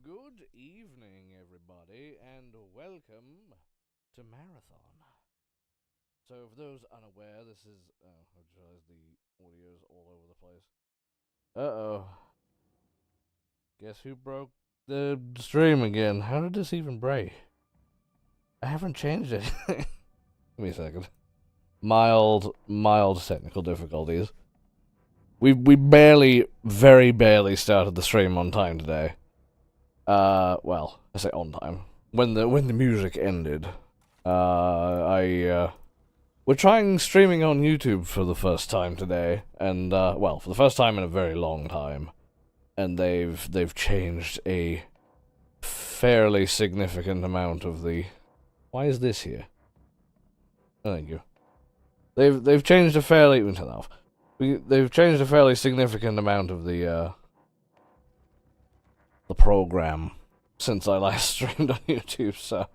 Good evening, everybody, and welcome to Marathon. So, for those unaware, this is. Oh, I just realized the audio's all over the place. Uh oh. Guess who broke the stream again? How did this even break? I haven't changed it. Give me a second. Mild technical difficulties. We very barely started the stream on time today. Well, I say on time. When the music ended, we're trying streaming on YouTube for the first time today, and well, for the first time in a very long time, and they've changed a fairly significant amount of the. Why is this here? Oh, thank you. They've changed a fairly. Turn off. They've changed a fairly significant amount of the program since I last streamed on YouTube, so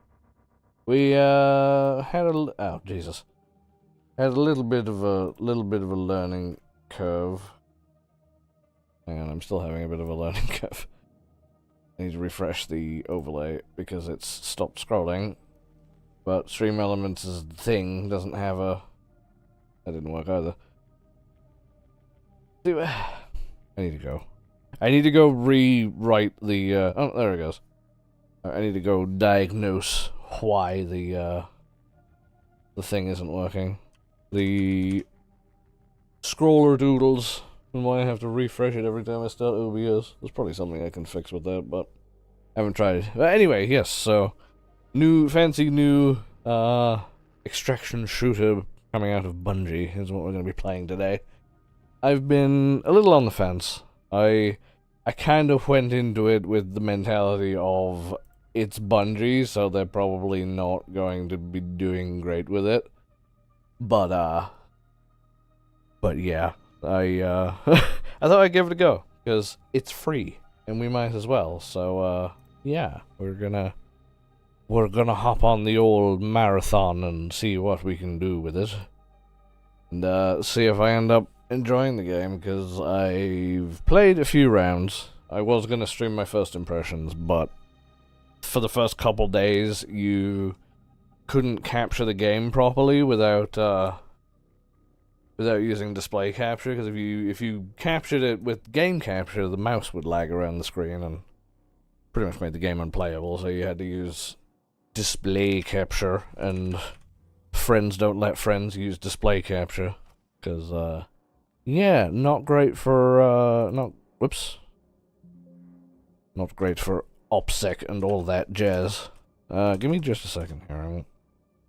we had a had a little bit of a learning curve. Hang on, I'm still having a bit of a learning curve. I need to refresh the overlay because it's stopped scrolling. But Stream Elements' thing doesn't have a. That didn't work either. I need to go. I need to go rewrite the. Oh, there it goes. I need to go diagnose why the thing isn't working. The scroller doodles, and why I have to refresh it every time I start OBS. There's probably something I can fix with that, but I haven't tried it. But anyway, yes. So fancy new extraction shooter coming out of Bungie is what we're going to be playing today. I've been a little on the fence. I kind of went into it with the mentality of it's Bungie, so they're probably not going to be doing great with it. But yeah, I I thought I'd give it a go because it's free and we might as well. So yeah, we're gonna hop on the old marathon and see what we can do with it, and see if I end up enjoying the game, because I've played a few rounds. I was going to stream my first impressions, but for the first couple days you couldn't capture the game properly without using display capture, because if you captured it with game capture, the mouse would lag around the screen and pretty much made the game unplayable, so you had to use display capture, and friends don't let friends use display capture, because yeah, not great for, not great for OPSEC and all that jazz. Give me just a second here. I'm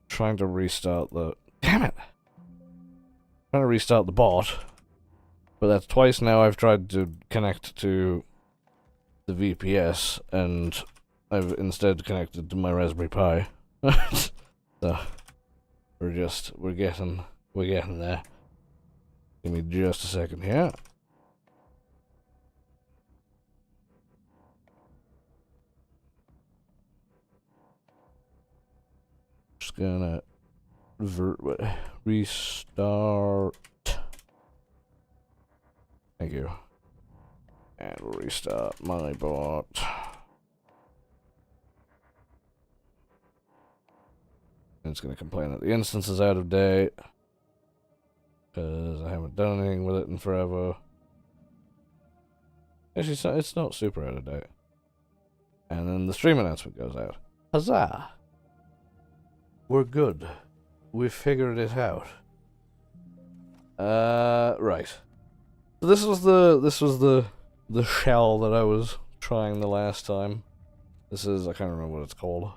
trying to restart the... Damn it! I'm trying to restart the bot. But that's twice now I've tried to connect to the VPS, and I've instead connected to my Raspberry Pi. So, we're getting there. Give me just a second here. Just gonna restart. Thank you. And we'll restart my bot. And it's gonna complain that the instance is out of date, because I haven't done anything with it in forever. Actually, it's not super out of date. And then the stream announcement goes out. Huzzah! We're good. We figured it out. Right. So this was the shell that I was trying the last time. This is, I can't remember what it's called.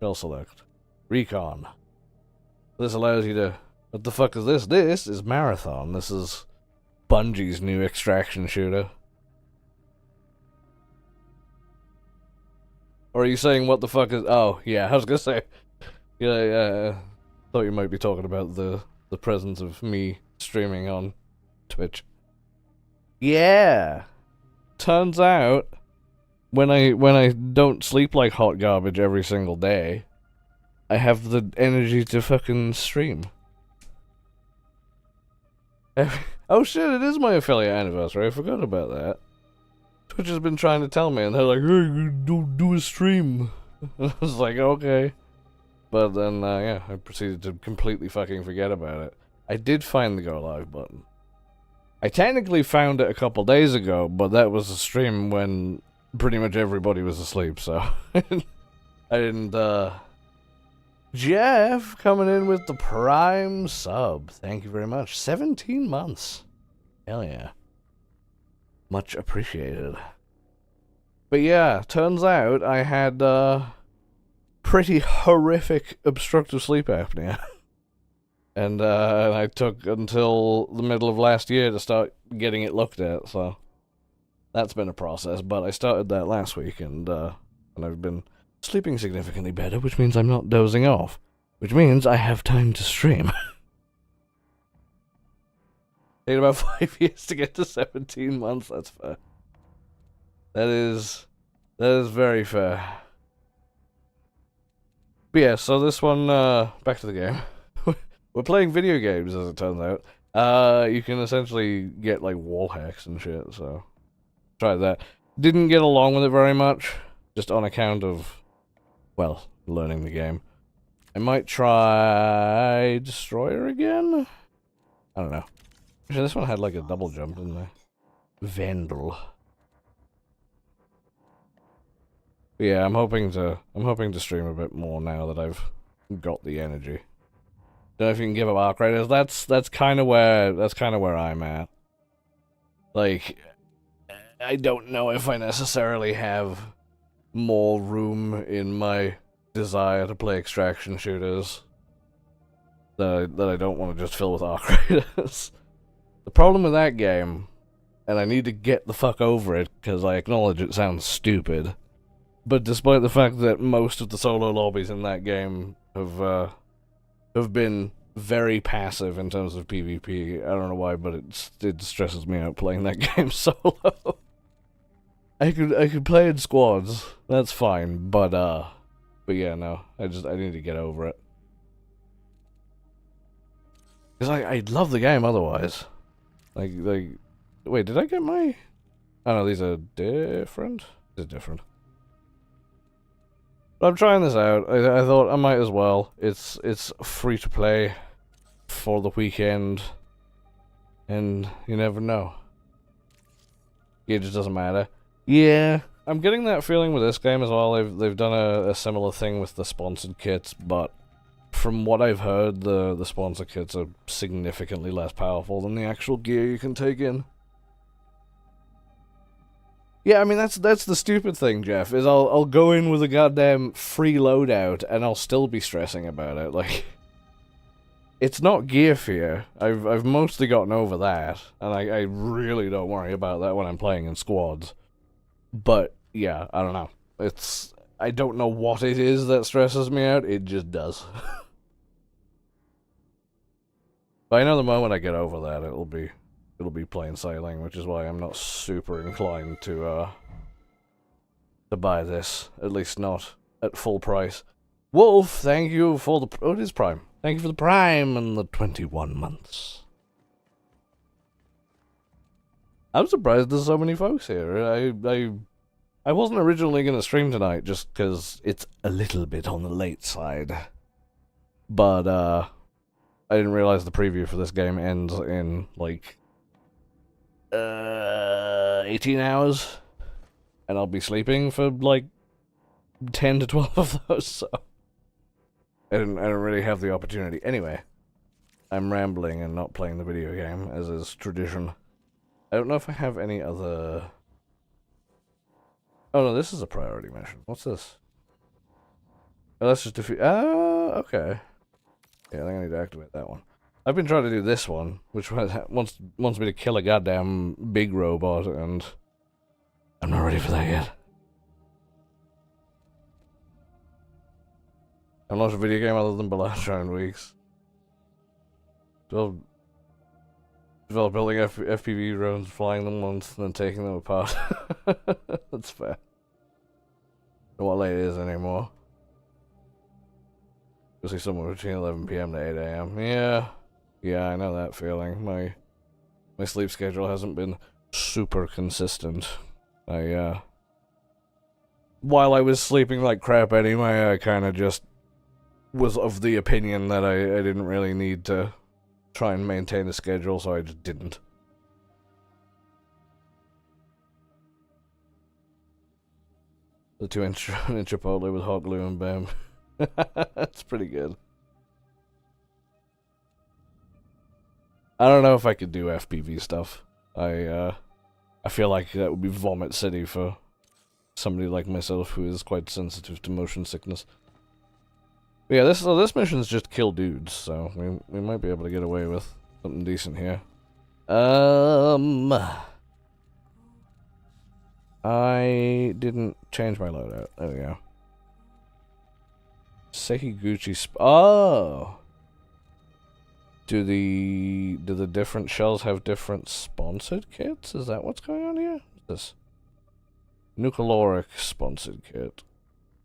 Shell select. Recon. This allows you to... What the fuck is this? This is Marathon. This is Bungie's new extraction shooter. Or are you saying what the fuck is... Oh, yeah, I was gonna say... Yeah, thought you might be talking about the presence of me streaming on Twitch. Yeah! Turns out, when I don't sleep like hot garbage every single day, I have the energy to fucking stream. Oh shit, it is my affiliate anniversary. I forgot about that. Twitch has been trying to tell me, and they're like, hey, do a stream. I was like, okay. But then, yeah, I proceeded to completely fucking forget about it. I did find the go live button. I technically found it a couple days ago, but that was a stream when pretty much everybody was asleep, so I didn't, Jeff coming in with the Prime sub. Thank you very much. 17 months. Hell yeah. Much appreciated. But yeah, turns out I had, pretty horrific obstructive sleep apnea. And I took until the middle of last year to start getting it looked at, so that's been a process. But I started that last week, and I've been sleeping significantly better, which means I'm not dozing off, which means I have time to stream. Take about 5 years to get to 17 months. That's fair. That is very fair. But yeah, so this one, back to the game. We're playing video games, as it turns out. You can essentially get, like, wall hacks and shit, so tried that. Didn't get along with it very much, just on account of, well, learning the game. I might try Destroyer again? I don't know. Actually, this one had, like, a double jump, didn't it? Vandal. But yeah, I'm hoping to stream a bit more now that I've got the energy. Don't know if you can give up arc raiders. That's kind of where I'm at. Like, I don't know if I necessarily have more room in my desire to play extraction shooters that I don't want to just fill with arc raiders. The problem with that game, and I need to get the fuck over it because I acknowledge it sounds stupid, but despite the fact that most of the solo lobbies in that game have been very passive in terms of PvP. I don't know why, but it stresses me out playing that game solo. I could play in squads, that's fine, but yeah, no, I need to get over it. Because I love the game otherwise. Like, wait, did I get my... Oh no, these are different? They're different. I'm trying this out. I thought I might as well. It's free to play for the weekend, and you never know. It just doesn't matter. Yeah, I'm getting that feeling with this game as well. They've done a similar thing with the sponsored kits, but from what I've heard, the sponsored kits are significantly less powerful than the actual gear you can take in. Yeah, I mean, that's the stupid thing, Jeff, is I'll go in with a goddamn free loadout, and I'll still be stressing about it, like... It's not gear fear. I've mostly gotten over that, and I really don't worry about that when I'm playing in squads. But, yeah, I don't know. I don't know what it is that stresses me out, it just does. But I know the moment I get over that, it'll be plain sailing, which is why I'm not super inclined to buy this, at least not at full price. Wolf, thank you for the... Oh, it is Prime. Thank you for the Prime and the 21 months. I'm surprised there's so many folks here. I wasn't originally going to stream tonight just because it's a little bit on the late side. But, I didn't realize the preview for this game ends in, like... 18 hours, and I'll be sleeping for like 10 to 12 of those, so I don't really have the opportunity. Anyway, I'm rambling and not playing the video game, as is tradition. I don't know if I have any other... Oh no, this is a priority mission. What's this? Oh, that's just defeat... Oh, okay. Yeah, I think I need to activate that one. I've been trying to do this one, which wants me to kill a goddamn big robot, and I'm not ready for that yet. I'm not a video game other than Belashion Weeks. Develop building FPV drones, flying them once, and then taking them apart. That's fair. I don't know what late it is anymore. You'll see somewhere between 11 PM to 8 AM. Yeah, I know that feeling. My sleep schedule hasn't been super consistent. While I was sleeping like crap anyway, I kind of just was of the opinion that I didn't really need to try and maintain a schedule, so I just didn't. The 2-inch Chipotle with hot glue and bam. That's pretty good. I don't know if I could do FPV stuff. I feel like that would be vomit city for somebody like myself who is quite sensitive to motion sickness. But yeah, this mission's just kill dudes, so we might be able to get away with something decent here. I didn't change my loadout. There we go. Sekiguchi oh! Do the different shells have different sponsored kits? Is that what's going on here? What's this? Nucleoric sponsored kit.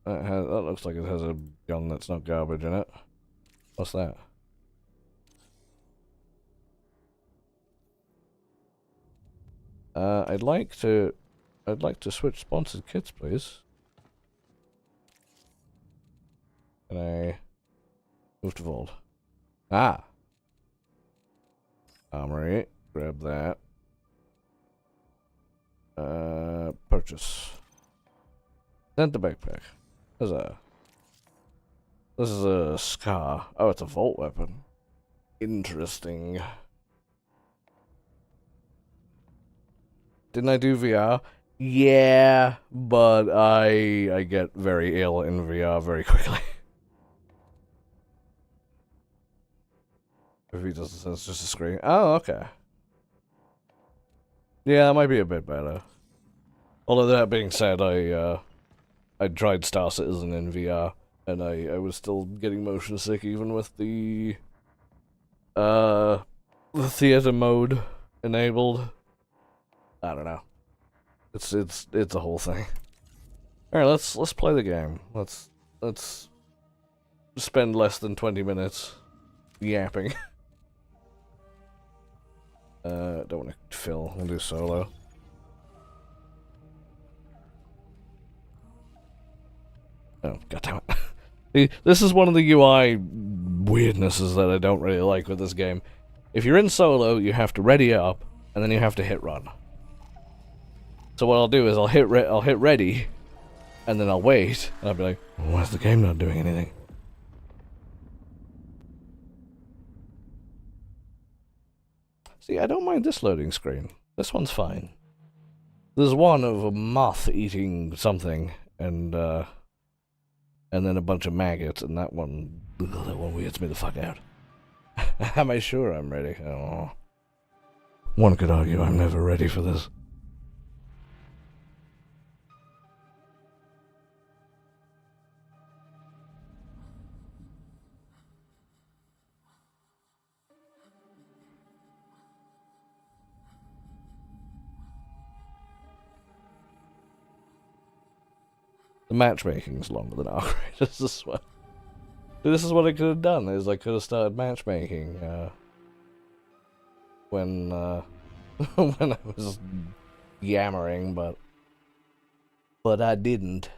That looks like it has a gun that's not garbage in it. What's that? I'd like to switch sponsored kits, please. Can I move to VoD? Ah! Armory. Grab that. Purchase. Send the backpack. This is a scar. Oh, it's a vault weapon. Interesting. Didn't I do VR? Yeah, but I get very ill in VR very quickly. If he doesn't, it's just a screen. Oh, okay. Yeah, that might be a bit better. Although that being said, I tried Star Citizen in VR, and I was still getting motion sick even with the theater mode enabled. I don't know. It's a whole thing. All right, let's play the game. Let's spend less than 20 minutes yapping. Don't want to fill. We'll do solo. Oh, goddammit. See, this is one of the UI weirdnesses that I don't really like with this game. If you're in solo, you have to ready up, and then you have to hit run. So what I'll do is I'll hit ready, and then I'll wait, and I'll be like, why is the game not doing anything? See, I don't mind this loading screen. This one's fine. There's one of a moth eating something, and then a bunch of maggots, and that one weirds me the fuck out. Am I sure I'm ready? Oh. One could argue I'm never ready for this. The matchmaking's longer than our greatest as well. This is what I could have done, is I could have started matchmaking, when when I was yammering, but I didn't.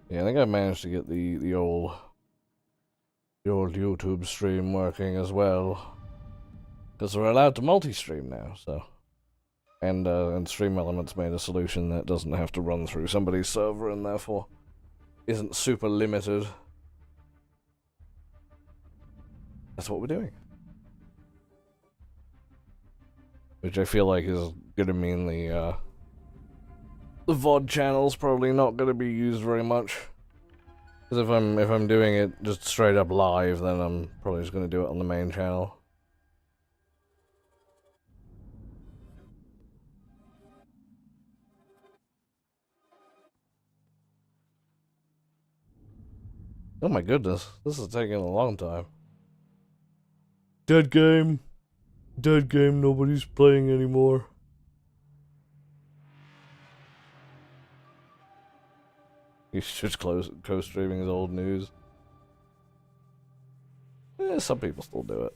Yeah, I think I managed to get the old YouTube stream working as well. Because we're allowed to multi-stream now, so. And Stream Elements made a solution that doesn't have to run through somebody's server and therefore isn't super limited. That's what we're doing. Which I feel like is gonna mean the VoD channel's probably not gonna be used very much. Because if I'm doing it just straight up live, then I'm probably just gonna do it on the main channel. Oh my goodness, this is taking a long time. Dead game. Dead game, nobody's playing anymore. He's just co-streaming his old news. Some people still do it.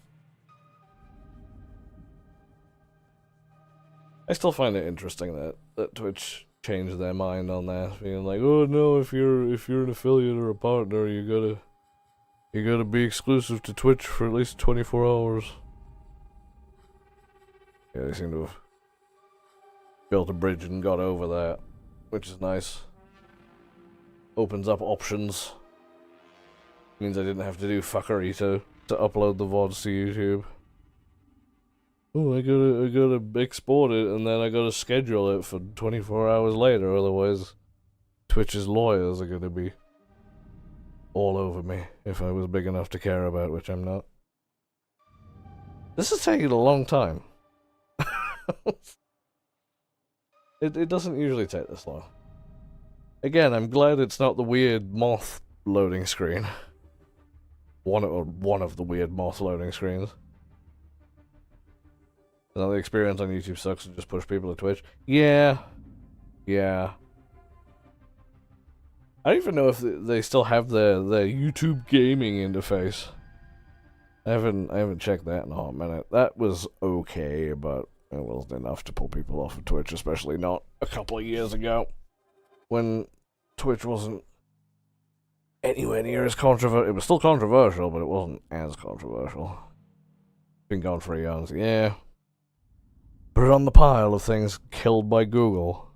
I still find it interesting that Twitch changed their mind on that, being like, oh no, if you're an affiliate or a partner, you gotta be exclusive to Twitch for at least 24 hours. Yeah, they seem to have built a bridge and got over that, which is nice. Opens up options. Means I didn't have to do fuckery to upload the VoDs to YouTube. Oh, I gotta export it and then I gotta schedule it for 24 hours later, otherwise Twitch's lawyers are gonna be all over me if I was big enough to care about, which I'm not. This is taking a long time. It doesn't usually take this long. Again, I'm glad it's not the weird moth loading screen. One of the weird moth loading screens. Now the experience on YouTube sucks and just push people to Twitch. Yeah. I don't even know if they still have the YouTube gaming interface. I haven't checked that in a hot minute. That was okay, but it wasn't enough to pull people off of Twitch, especially not a couple of years ago, when Twitch wasn't anywhere near as controversial. It was still controversial, but it wasn't as controversial. Been gone for years. Yeah. Put it on the pile of things killed by Google.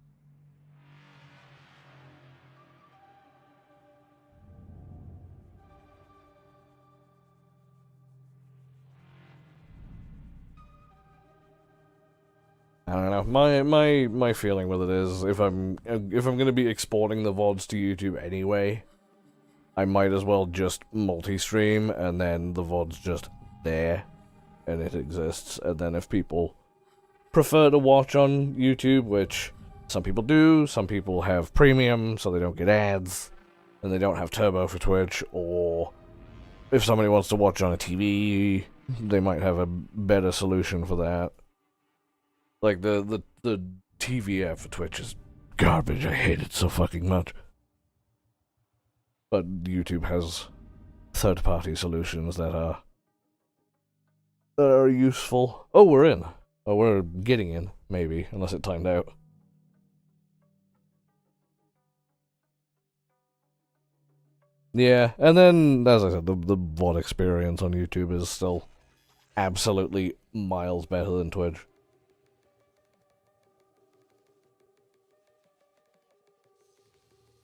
I don't know. My feeling with it is if I'm gonna be exporting the VoDs to YouTube anyway, I might as well just multi-stream and then the VoD's just there and it exists, and then if people prefer to watch on YouTube, which some people do, some people have premium so they don't get ads and they don't have turbo for Twitch, or if somebody wants to watch on a TV, they might have a better solution for that. Like, the TV app for Twitch is garbage. I hate it so fucking much. But YouTube has third-party solutions that are useful. Oh, we're in. Oh, we're getting in, maybe, unless it timed out. Yeah, and then, as I said, the VoD experience on YouTube is still absolutely miles better than Twitch.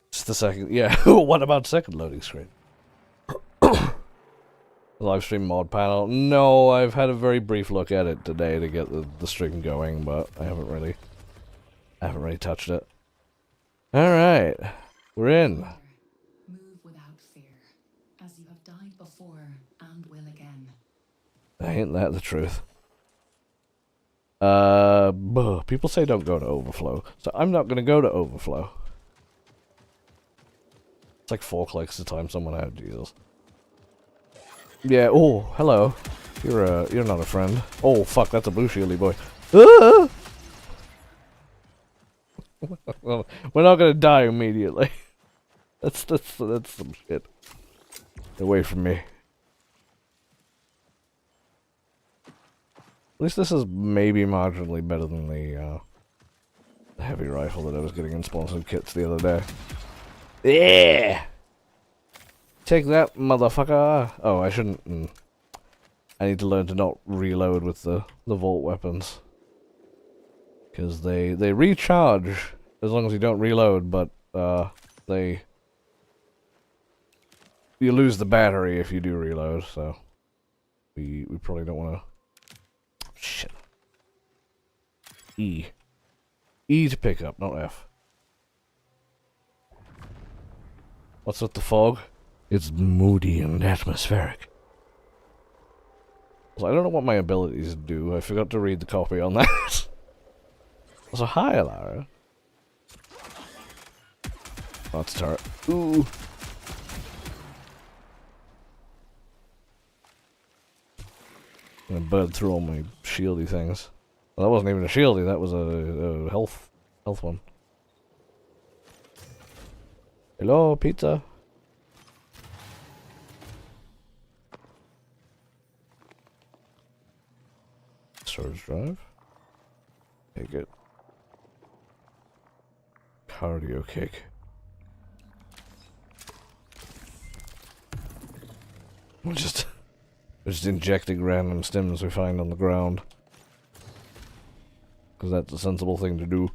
It's the second, yeah. What about second loading screen? Livestream mod panel. No, I've had a very brief look at it today to get the stream going, but I haven't really touched it. All right, we're in. Move without fear, as you have died before and will again. Ain't that the truth? People say don't go to overflow, so I'm not gonna go to overflow. It's like 4 clicks to time someone out, Jesus. Yeah, oh, hello. You're not a friend. Oh, fuck, that's a blue shieldy boy. Ah! Well, we're not gonna die immediately. That's some shit. Away from me. At least this is maybe marginally better than the heavy rifle that I was getting in sponsored kits the other day. Yeah! Take that, motherfucker! Oh, I shouldn't. I need to learn to not reload with the vault weapons. Because they recharge as long as you don't reload, but you lose the battery if you do reload, so we probably don't want to. Shit. E to pick up, not F. What's with the fog? It's moody and atmospheric. So I don't know what my abilities do. I forgot to read the copy on that. Also, hi, Lara. Oh, it's a turret. Ooh. I'm gonna burn through all my shieldy things. Well, that wasn't even a shieldy, that was a health one. Hello, pizza. storage drive. Take it. Cardio kick. We're just injecting random stims we find on the ground. Because that's a sensible thing to do.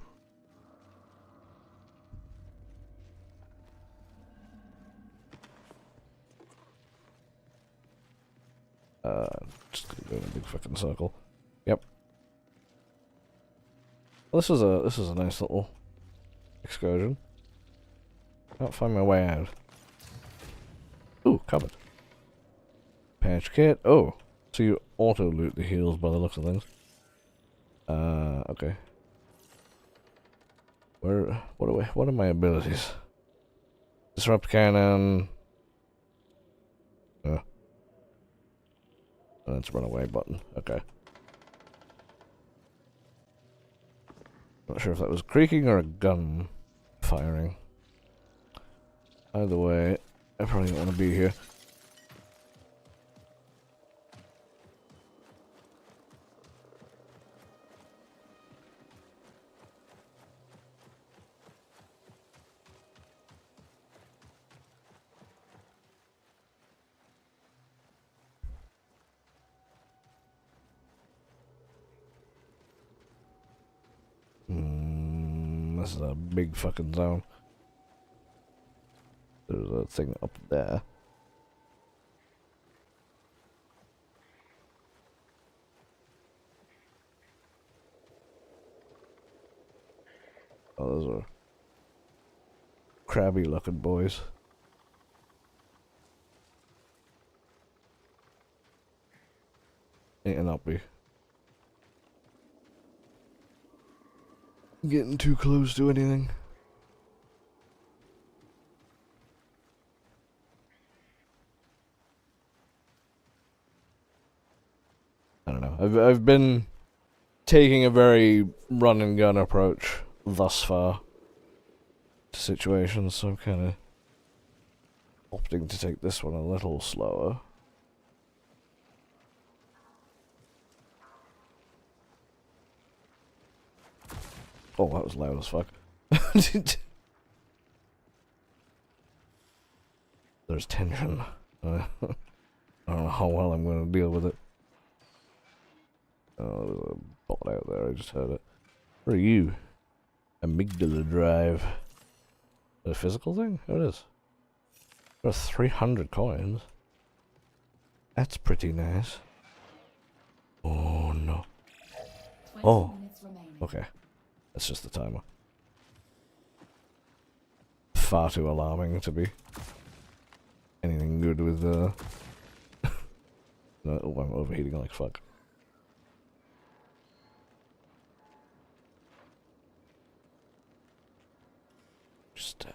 Just gonna go in a big fucking circle. Yep. Well, this is a nice little excursion. Can't find my way out. Ooh, cupboard. Patch kit. Oh, so you auto loot the heals by the looks of things. Okay. What are my abilities? Disrupt cannon. That's runaway button. Okay. Not sure if that was creaking or a gun firing. Either way, I probably don't want to be here. This is a big fucking zone. There's a thing up there. Oh, those are crabby looking boys. Ain't not be getting too close to anything. I don't know. I've been taking a very run and gun approach thus far to situations, so I'm kind of opting to take this one a little slower. Oh, that was loud as fuck. There's tension. I don't know how well I'm going to deal with it. Oh, there's a bot out there, I just heard it. Where are you? Amygdala drive. A physical thing? Oh, it is. There are 300 coins. That's pretty nice. Oh, no. Oh, okay. That's just the timer. Far too alarming to be anything good with, no, oh, I'm overheating like fuck. Just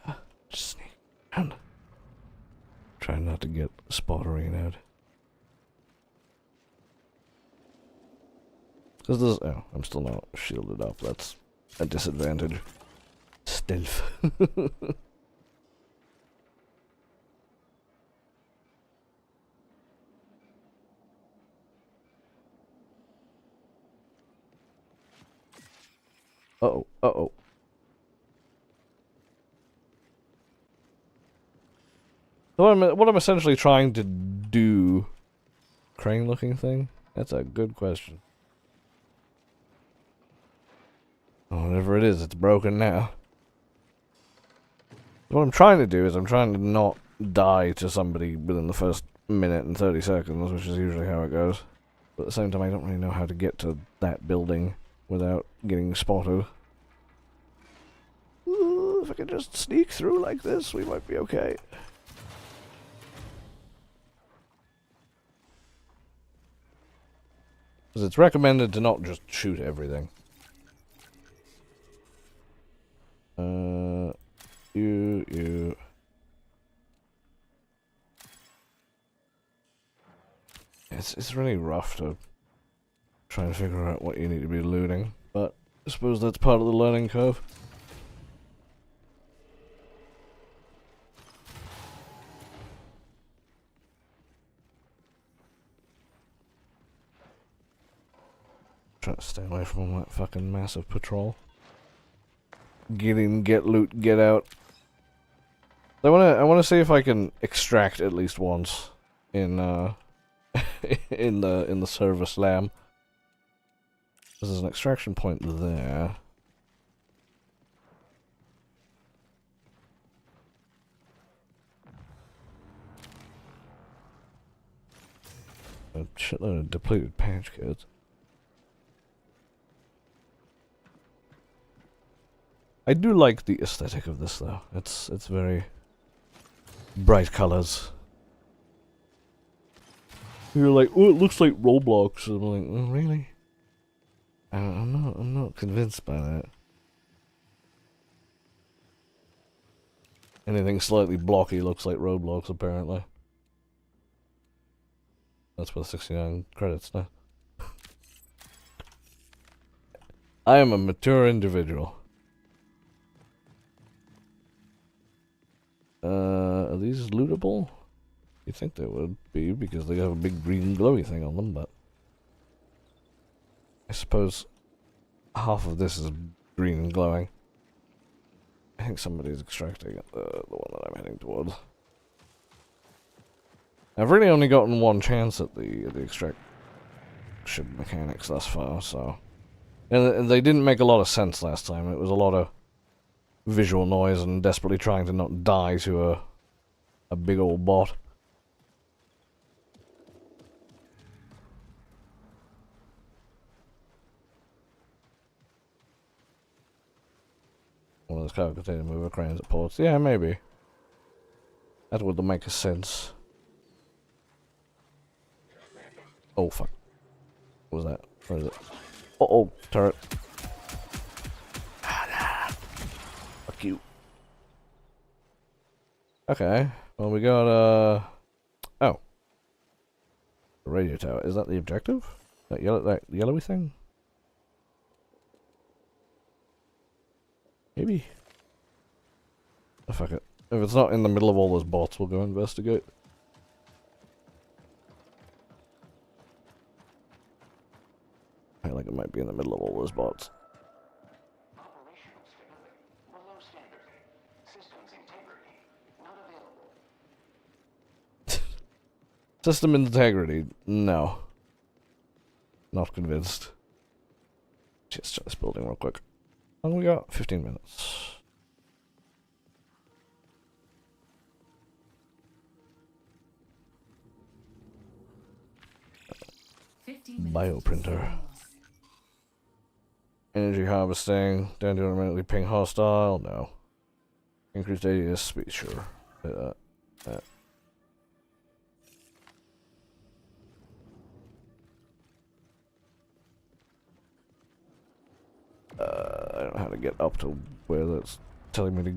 sneak around. Try not to get spottering out. Because there's, oh, I'm still not shielded up, that's a disadvantage. Stealth. Uh-oh, uh-oh. So what I'm essentially trying to do... Crane-looking thing? That's a good question. Oh, whatever it is, it's broken now. What I'm trying to do is I'm trying to not die to somebody within the first minute and 30 seconds, which is usually how it goes. But at the same time, I don't really know how to get to that building without getting spotted. Ooh, if I could just sneak through like this, we might be okay. Because it's recommended to not just shoot everything. You. It's really rough to try and figure out what you need to be looting, but I suppose that's part of the learning curve. Try to stay away from all that fucking massive patrol. Get in, get loot, get out. I wanna see if I can extract at least once in in the service lab. There's an extraction point there. A shitload of depleted patch kids. I do like the aesthetic of this though. It's very bright colors. You're like, oh, it looks like Roblox. I'm like, oh, really? I'm not convinced by that. Anything slightly blocky looks like Roblox, apparently. That's worth 69 credits now. I am a mature individual. Are these lootable? You think they would be, because they have a big green glowy thing on them, but... I suppose half of this is green and glowing. I think somebody's extracting the one that I'm heading towards. I've really only gotten one chance at the extraction mechanics thus far, so... And they didn't make a lot of sense last time. It was a lot of visual noise and desperately trying to not die to a big old bot. One of those cargo container mover cranes at ports. Yeah, maybe. That would make sense. Oh, fuck. What was that? Where is it? Uh-oh, turret. Fuck you. Okay. Well, we got, oh. The radio tower. Is that the objective? That yellowy thing? Maybe. Oh, fuck it. If it's not in the middle of all those bots, we'll go investigate. I feel like it might be in the middle of all those bots. Operational stability below standard. Systems integrity not available. System integrity, no. Not convinced. Just check this building real quick. How long we got? 15 minutes. Bioprinter. Energy harvesting. Don't automatically ping hostile. No. Increased ADS speed. Sure. I don't know how to get up to where that's telling me to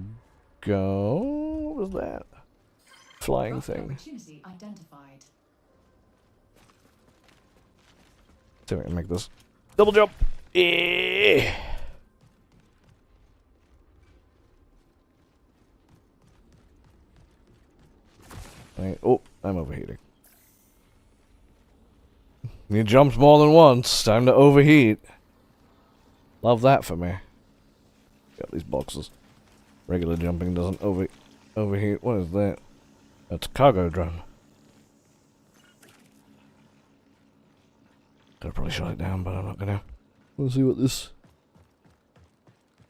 go. What was that? Flying thing. Opportunity identified. See if I can make this. Double jump! Yeah. Oh, I'm overheating. You jumped more than once. Time to overheat. Love that for me. Got these boxes. Regular jumping doesn't overheat. What is that? That's a cargo drone. Could probably shut it down, but I'm not gonna. We'll see what this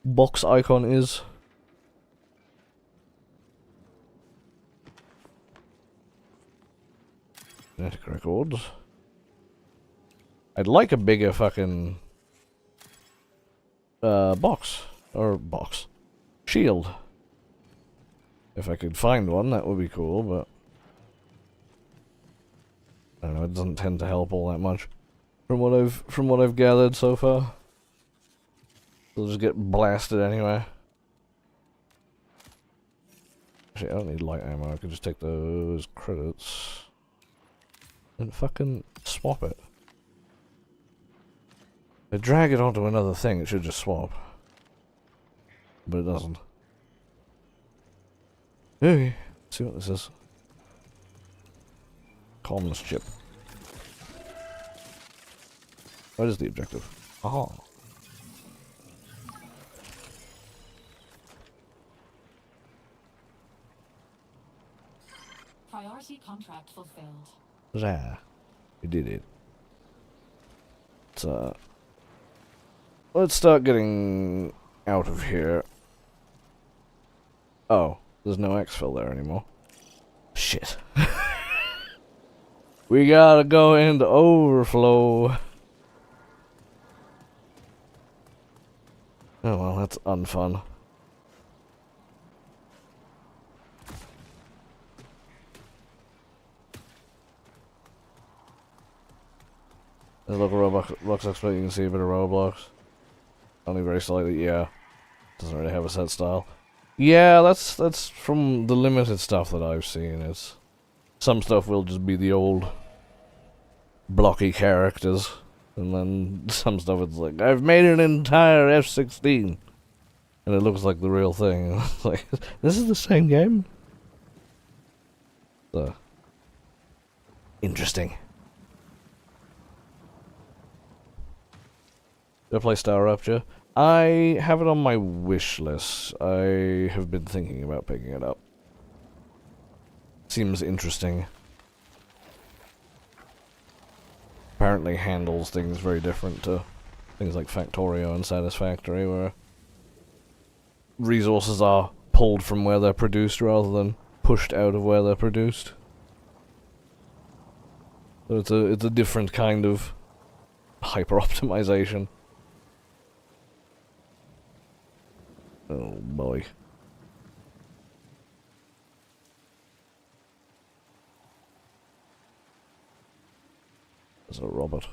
box icon is. Genetic records. I'd like a bigger fucking box. Shield. If I could find one, that would be cool, but I don't know, it doesn't tend to help all that much. From what I've gathered so far. They'll just get blasted anyway. Actually, I don't need light ammo, I could just take those credits and fucking swap it. If I drag it onto another thing, it should just swap. But it doesn't. Okay, let's see what this is. Calmness chip. What is the objective? Oh. Priority contract fulfilled. There. We did it. So, let's start getting out of here. Oh, there's no exfil there anymore. Shit. We gotta go into overflow. Oh well, that's unfun. There's a local Roblox expert, you can see a bit of Roblox. Only very slightly, yeah. Doesn't really have a set style. Yeah, that's from the limited stuff that I've seen. It's some stuff will just be the old blocky characters, and then some stuff it's like, I've made an entire F-16, and it looks like the real thing. It's like, this is the same game? So, interesting. Did I play Star Rupture? I have it on my wish list. I have been thinking about picking it up. Seems interesting. Apparently handles things very different to things like Factorio and Satisfactory, where resources are pulled from where they're produced rather than pushed out of where they're produced. So it's a different kind of hyper-optimization. Oh boy. There's a robot.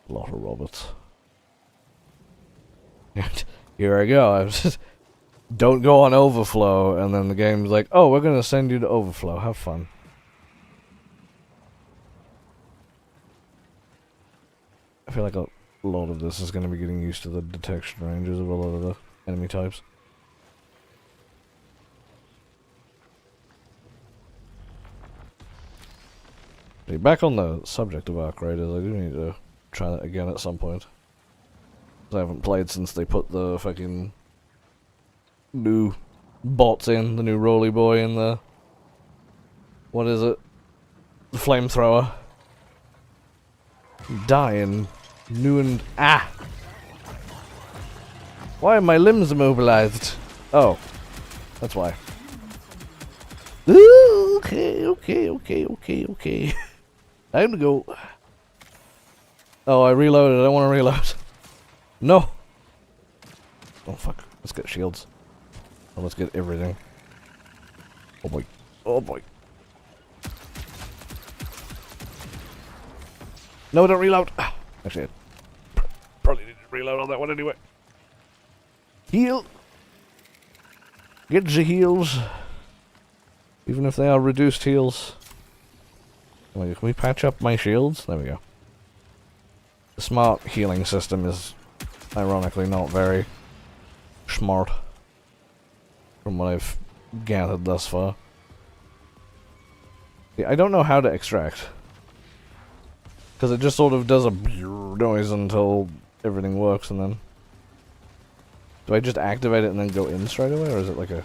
A lot of robots. Here I go. I was just, don't go on overflow, and then the game's like, oh, we're gonna send you to overflow. Have fun. I feel like a lot of this is going to be getting used to the detection ranges of a lot of the enemy types. Okay, back on the subject of Arc Raiders, I do need to try that again at some point. I haven't played since they put the fucking new bots in, the new Roly Boy and the... what is it? The flamethrower. Dying. New and... ah! Why are my limbs immobilized? Oh. That's why. Ooh, okay. Time to go. Oh, I reloaded. I don't want to reload. No! Oh, fuck. Let's get shields. Oh, let's get everything. Oh, boy. Oh, boy. No, don't reload! Actually, I probably need to reload on that one anyway. Heal! Get the heals. Even if they are reduced heals. Wait, can we patch up my shields? There we go. The smart healing system is ironically not very smart from what I've gathered thus far. Yeah, I don't know how to extract. Because it just sort of does a noise until everything works, and then... do I just activate it and then go in straight away, or is it like a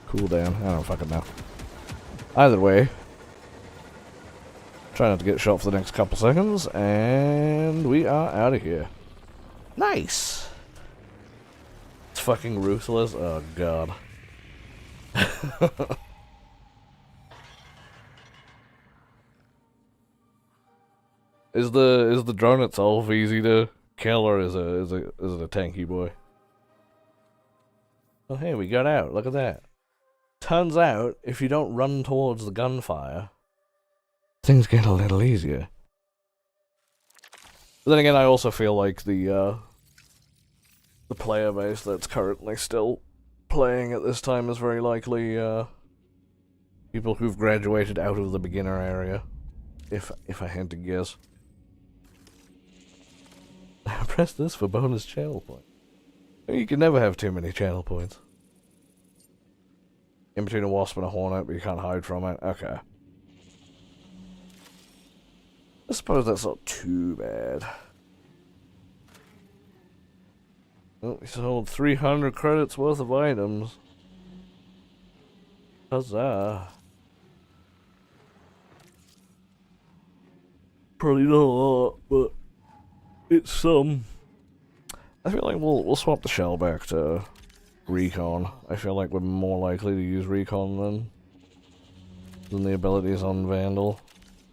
cooldown? I don't fucking know. Either way, try not to get shot for the next couple seconds, and we are out of here. Nice! It's fucking ruthless. Oh god. Is the drone itself easy to kill, or is it a tanky boy? Oh hey, we got out. Look at that. Turns out, if you don't run towards the gunfire, things get a little easier. But then again, I also feel like the player base that's currently still playing at this time is very likely people who've graduated out of the beginner area, if I had to guess. Press this for bonus channel points. You can never have too many channel points. In between a wasp and a hornet, but you can't hide from it. Okay. I suppose that's not too bad. Well, we sold 300 credits worth of items. Huzzah. Probably not a lot, but it's some. I feel like we'll swap the shell back to recon. I feel like we're more likely to use recon than the abilities on Vandal.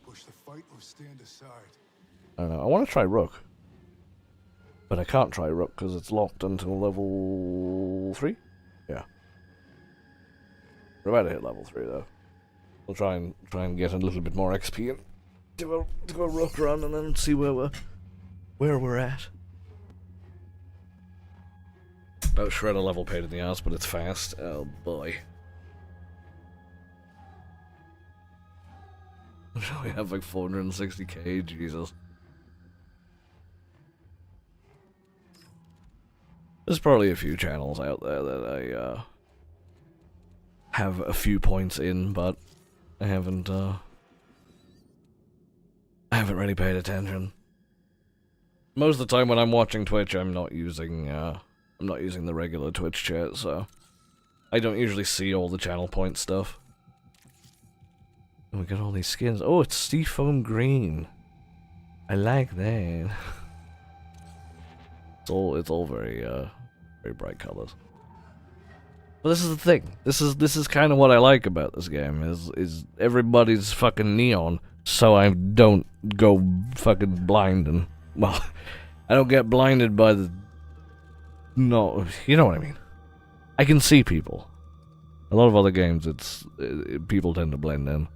Push the fight or stand aside. I don't know. I want to try Rook. But I can't try Rook because it's locked until level 3? Yeah. We're about to hit level 3 though. We'll try and get a little bit more XP and do a Rook run and then see where we're at. That Shredder level paid in the ass, but it's fast. Oh boy. We have like 460k, Jesus. There's probably a few channels out there that I have a few points in, but I haven't really paid attention. Most of the time when I'm watching Twitch, I'm not using the regular Twitch chat, so I don't usually see all the channel point stuff. And we got all these skins. Oh, it's Seafoam Green. I like that. It's all very bright colors. But this is the thing. This is kind of what I like about this game is everybody's fucking neon, so I don't go fucking blind and well, I don't get blinded by the no, you know what I mean. I can see people. A lot of other games, people tend to blend in,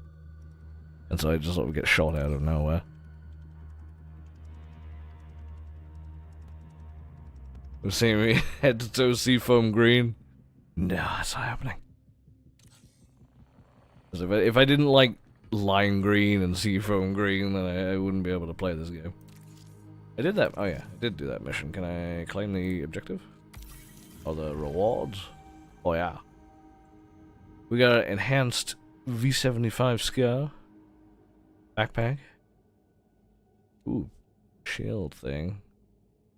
and so I just sort of get shot out of nowhere. You see me head to toe Seafoam Green? No, that's not happening. If I didn't like lime green and Seafoam Green, then I wouldn't be able to play this game. I did that. Oh yeah, I did do that mission. Can I claim the objective? Or the rewards? Oh yeah. We got an enhanced V75 Scar. Backpack. Ooh, shield thing.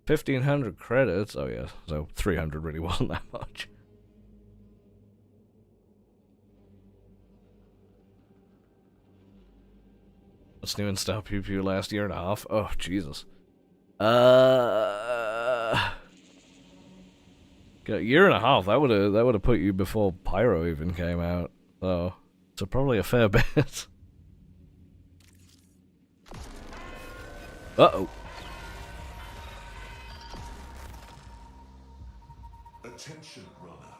1,500 credits. Oh yeah, so 300 really wasn't that much. What's new in Star Pew Pew last year and a half? Oh Jesus. A year and a half. That would have put you before Pyro even came out. So probably a fair bit. Uh-oh. Attention, runner.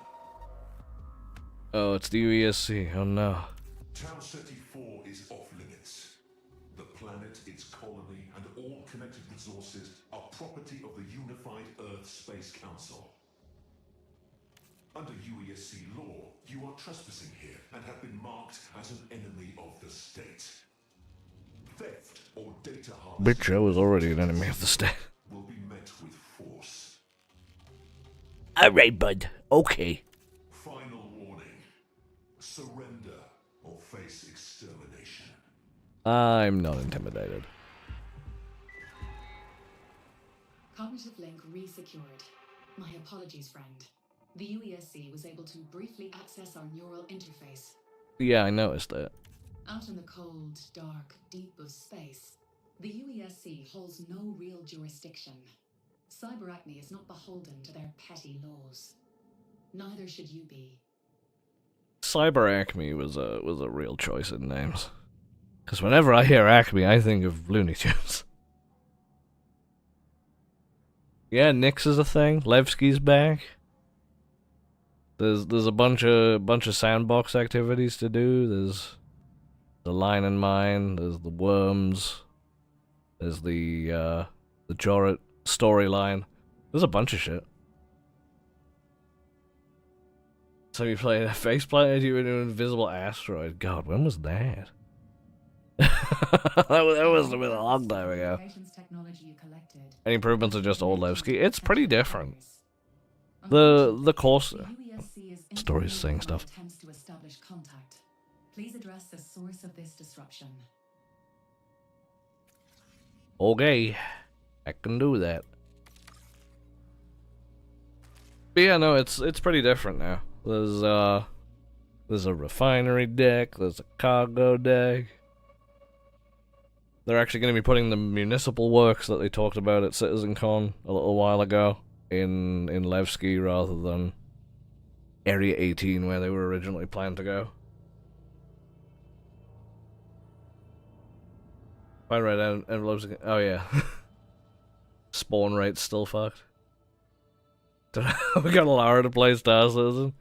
Oh, it's the UESC. Oh no. Town City 4 is off limits. The planet, its colony, and all connected resources are property of the Unified Earth Space Council. Under UESC law, you are trespassing here and have been marked as an enemy of the state. Theft or data harvesting. Bitch, I was already an enemy of the state. Will be met with force. Alright, bud. Okay. Final warning. Surrender or face extermination. I'm not intimidated. Cognitive link resecured. My apologies, friend. The UESC was able to briefly access our neural interface. Yeah, I noticed that. Out in the cold, dark, deep of space, the UESC holds no real jurisdiction. Cyberacne is not beholden to their petty laws. Neither should you be. Cyber Acme was a real choice in names. Because whenever I hear Acme, I think of Looney Tunes. Yeah, Nyx is a thing. Levski's back. There's a bunch of sandbox activities to do. There's the Line and Mine. There's the Worms. There's the Jorrit storyline. There's a bunch of shit. So you play a face planted you into an invisible asteroid. God, when was that? that was a long time ago. Any improvements are just old Levski. It's pretty different. The course stories saying stuff. To establish contact. Please address the source of this disruption. Okay, I can do that. But yeah, no, it's pretty different now. There's a refinery deck, there's a cargo deck. They're actually going to be putting the municipal works that they talked about at CitizenCon a little while ago in Levski rather than Area 18 where they were originally planned to go. Fine red envelopes again. Oh yeah. Spawn rate's still fucked. We got Lara to play Star Citizen.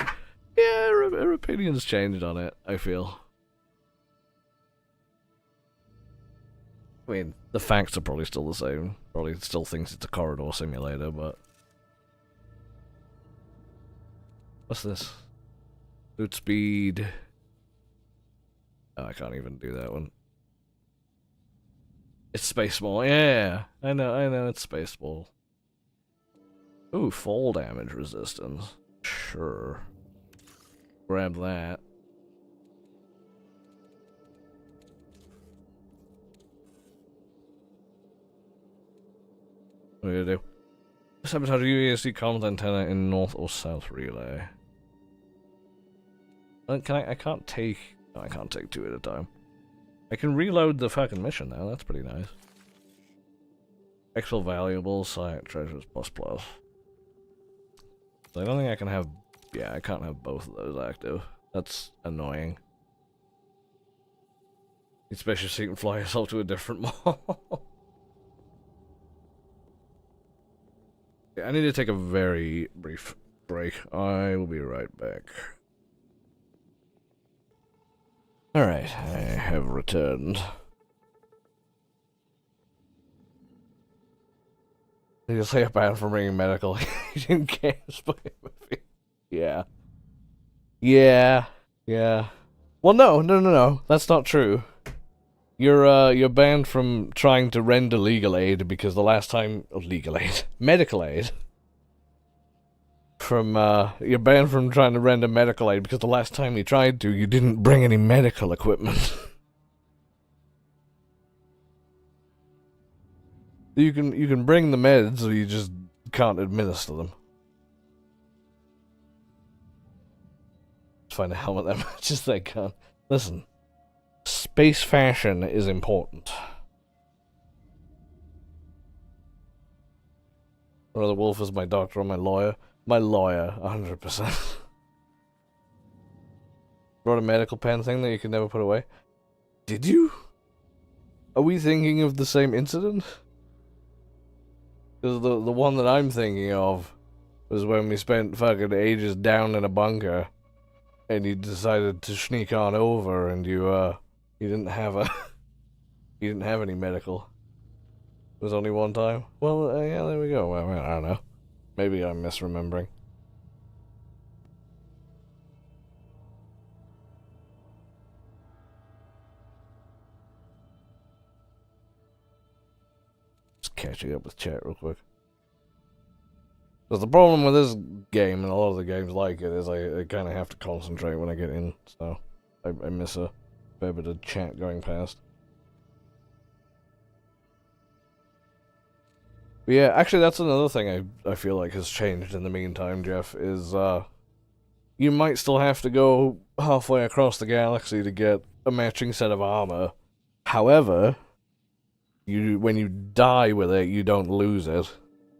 Yeah, her opinion's changed on it, I feel. I mean, the facts are probably still the same. Probably still thinks it's a corridor simulator, but... What's this? Boot speed. Oh, I can't even do that one. It's Spaceball. Yeah, I know it's Spaceball. Ooh, fall damage resistance. Sure. Grab that. What are we gonna do? Sabotage UASC comms antenna in north or south relay. I can't take... No, I can't take 2 at a time. I can reload the fucking mission now, that's pretty nice. Exfil valuables, site treasures, plus. So I don't think I can have... Yeah, I can't have both of those active. That's annoying. Especially so you can fly yourself to a different mall. I need to take a very brief break. I will be right back. Alright, I have returned. Did you say a ban from bringing medical? You didn't care. Yeah. Yeah. Well, no. That's not true. You're banned from trying to render legal aid because the last time... legal aid? Medical aid. You're banned from trying to render medical aid because the last time you tried to, you didn't bring any medical equipment. You can bring the meds, or you just can't administer them. Let's find a helmet that matches that gun. Listen, space fashion is important. Brother Wolf is my doctor or my lawyer. My lawyer, 100%. Brought a medical pen thing that you can never put away. Did you? Are we thinking of the same incident? Because the one that I'm thinking of was when we spent fucking ages down in a bunker, and you decided to sneak on over, and you didn't have you didn't have any medical. It was only one time. Well, yeah, there we go. Well, I don't know. Maybe I'm misremembering. Just catching up with chat real quick. Because the problem with this game, and a lot of the games like it, is I kind of have to concentrate when I get in, so I miss a fair bit of chat going past. But yeah, actually that's another thing I feel like has changed in the meantime, Jeff, is you might still have to go halfway across the galaxy to get a matching set of armor. However, when you die with it, you don't lose it.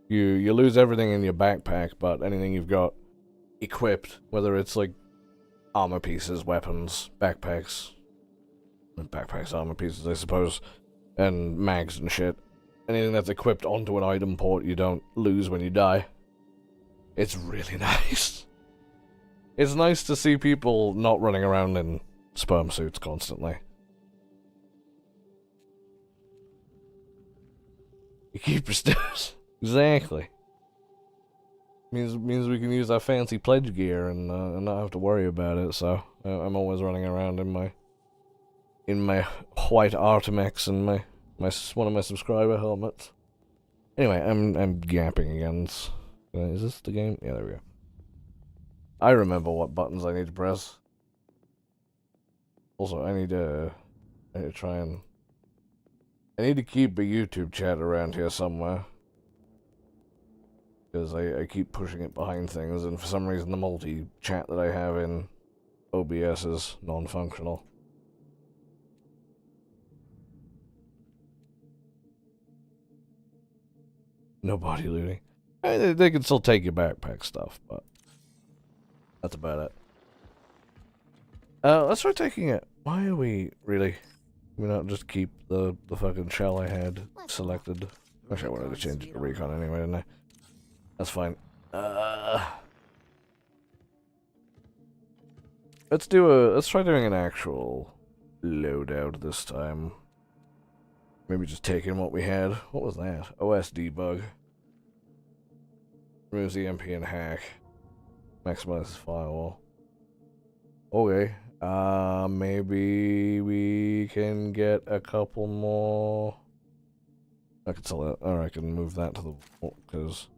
You lose everything in your backpack, but anything you've got equipped, whether it's like armor pieces, weapons, backpacks, armor pieces, I suppose, and mags and shit. Anything that's equipped onto an item port, you don't lose when you die. It's really nice. It's nice to see people not running around in sperm suits constantly. You keep your stairs. Exactly. Means we can use our fancy pledge gear and not have to worry about it. So I'm always running around in my white Artemex and my one of my subscriber helmets. Anyway, I'm gapping again. Is this the game? Yeah, there we go. I remember what buttons I need to press. Also, I need to try and I need to keep a YouTube chat around here somewhere. Because I keep pushing it behind things, and for some reason the multi-chat that I have in OBS is non-functional. No body looting. I mean, they can still take your backpack stuff, but that's about it. Let's try taking it. Why are we really? We not just keep the fucking shell I had selected. Actually, I wanted to change it to recon anyway, didn't I? That's fine. Let's try doing an actual loadout this time. Maybe just taking what we had. What was that? OS debug. Removes the MP and hack. Maximize firewall. Okay. Maybe we can get a couple more. I can sell that, or I can move that to the vault, because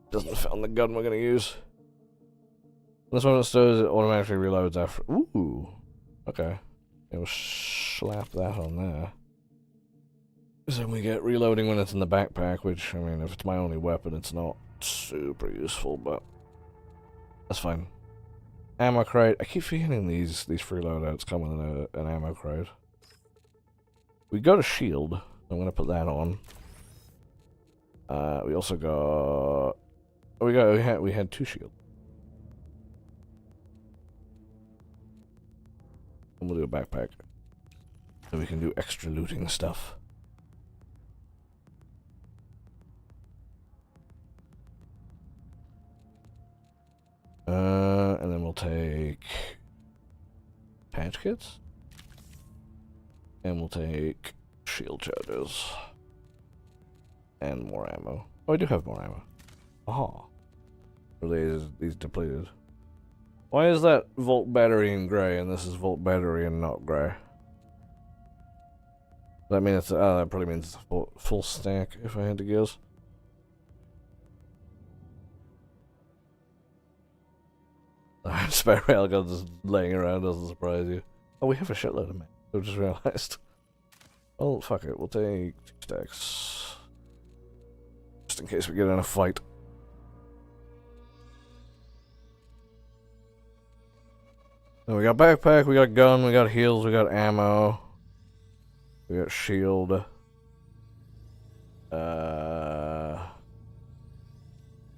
it doesn't fit on the gun we're gonna use. This one it stores, it automatically reloads after. Ooh. Okay. We'll slap that on there. So then we get reloading when it's in the backpack, which, I mean, if it's my only weapon, it's not super useful, but that's fine. Ammo crate. I keep forgetting these free loadouts come with an ammo crate. We got a shield. I'm gonna put that on. We also got. We had 2 shields. And we'll do a backpack, so we can do extra looting stuff. And then we'll take patch kits, and we'll take shield charges, and more ammo. Oh, I do have more ammo. Aha. Are these depleted? Why is that Volt battery in grey and this is Volt battery and not grey? Does that mean it's that probably means it's full stack if I had to guess. Spare railgun just laying around doesn't surprise you. Oh, we have a shitload of men. I just realised. Oh, fuck it. We'll take 2 stacks. Just in case we get in a fight. So we got backpack, we got gun, we got heals, we got ammo. We got shield.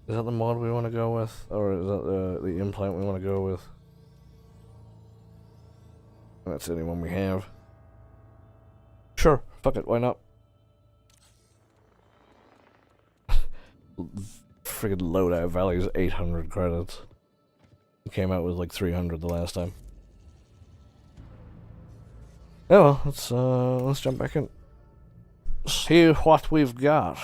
Is that the mod we want to go with? Or is that the implant we want to go with? That's the only one we have. Sure, fuck it, why not? Friggin' loadout value is 800 credits. It came out with like 300 the last time. Oh well, let's jump back in. See what we've got.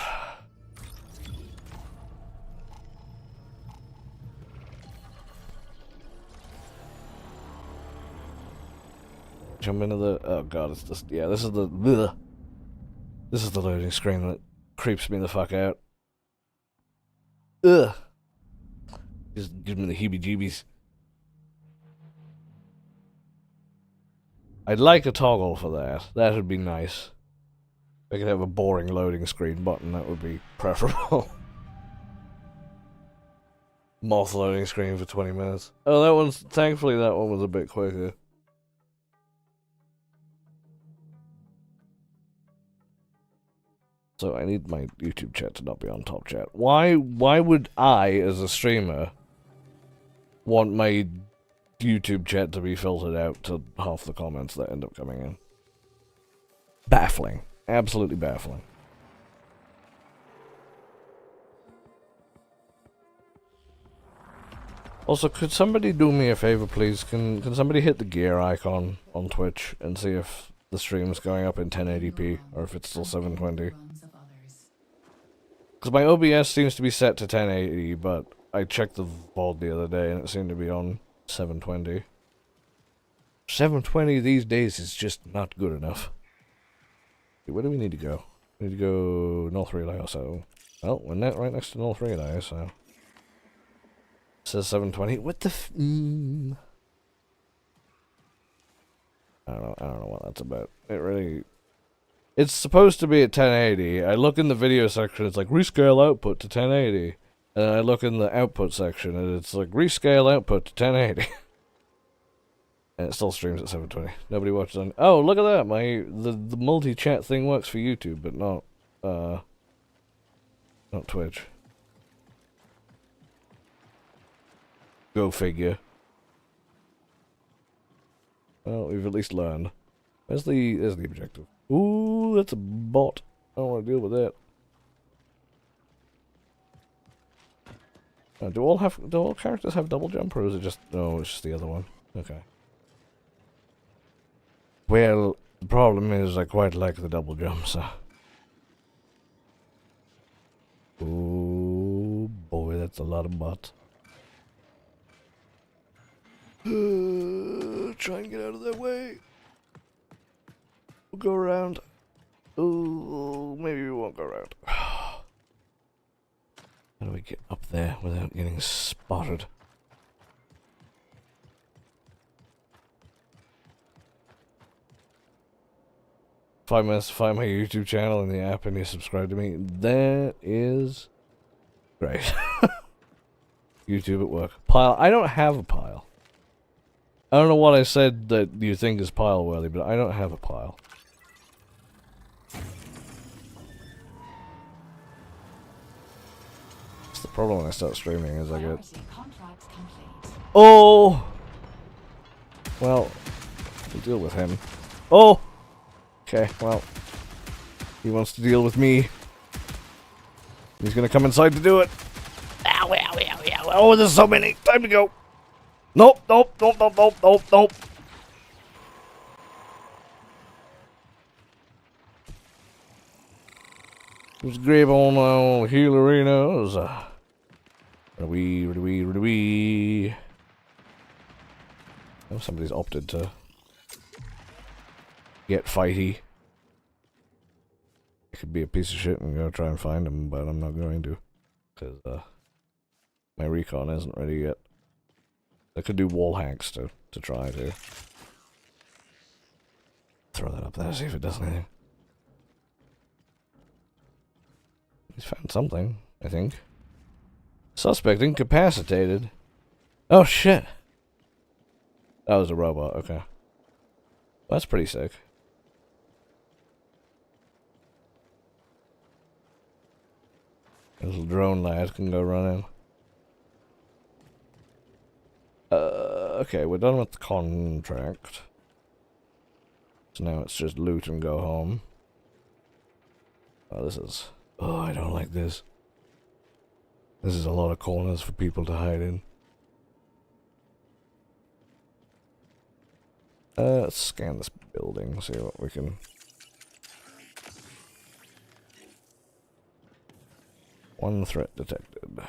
Jump into the. Oh god, it's just. Yeah, this is the. Bleh. This is the loading screen that creeps me the fuck out. Ugh. Just gives me the heebie-jeebies. I'd like a toggle for that. That would be nice. If I could have a boring loading screen button, that would be preferable. Moth loading screen for 20 minutes. Oh, that one's. Thankfully, that one was a bit quicker. So I need my YouTube chat to not be on top chat. Why would I, as a streamer, want my YouTube chat to be filtered out to half the comments that end up coming in? Baffling. Absolutely baffling. Also, could somebody do me a favor, please? Can somebody hit the gear icon on Twitch and see if the stream's going up in 1080p or if it's still 720? Because my OBS seems to be set to 1080, but I checked the VoD the other day and it seemed to be on 720. 720 these days is just not good enough. Where do we need to go? We need to go North Relay also. Well, we're right next to North Relay, so... It says 720. What the I don't know what that's about. It really... It's supposed to be at 1080. I look in the video section, it's like rescale output to 1080. And then I look in the output section, and it's like rescale output to 1080. And it still streams at 720. Nobody watches on. Oh, look at that! The multi-chat thing works for YouTube, but not Twitch. Go figure. Well, we've at least learned. There's the objective. Ooh, that's a bot. I don't want to deal with that. Do all characters have double jump, or is it just... No, it's just the other one. Okay. Well, the problem is I quite like the double jump, so... Oh boy, that's a lot of bots. Try and get out of their way. We'll go around. Ooh, maybe we won't go around. How do we get up there without getting spotted? Five minutes to find my YouTube channel in the app and you subscribe to me. That is great. YouTube at work. Pile. I don't have a pile. I don't know what I said that you think is pile worthy, but I don't have a pile. That's the problem when I start streaming is I get... Oh! Well, we'll deal with him. Oh! Okay, well. He wants to deal with me. He's gonna come inside to do it. Ow, ow, ow, ow. Oh, there's so many. Time to go. Nope, nope, nope, nope, nope, nope, nope. Let's grab on healerinos. Where do we? Oh, somebody's opted to get fighty. I could be a piece of shit and go try and find him, but I'm not going to. Because, my recon isn't ready yet. I could do wall hacks to try to throw that up there, see if it does anything. He's found something, I think. Suspect incapacitated. Oh shit! That was a robot, okay. That's pretty sick. Little drone lad can go running. Okay, we're done with the contract. So now it's just loot and go home. Oh, this is... Oh, I don't like this. This is a lot of corners for people to hide in. Let's scan this building, see what we can... One threat detected.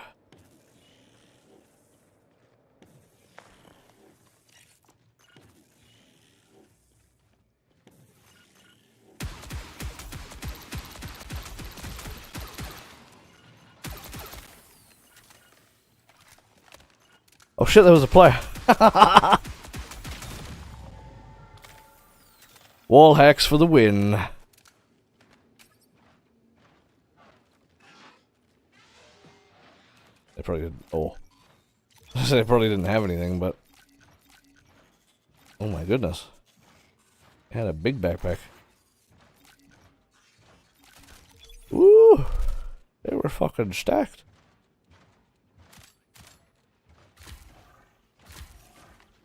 Oh shit, there was a player. Wall hacks for the win. They probably didn't. Oh. They probably didn't have anything, but. Oh my goodness. They had a big backpack. Woo! They were fucking stacked.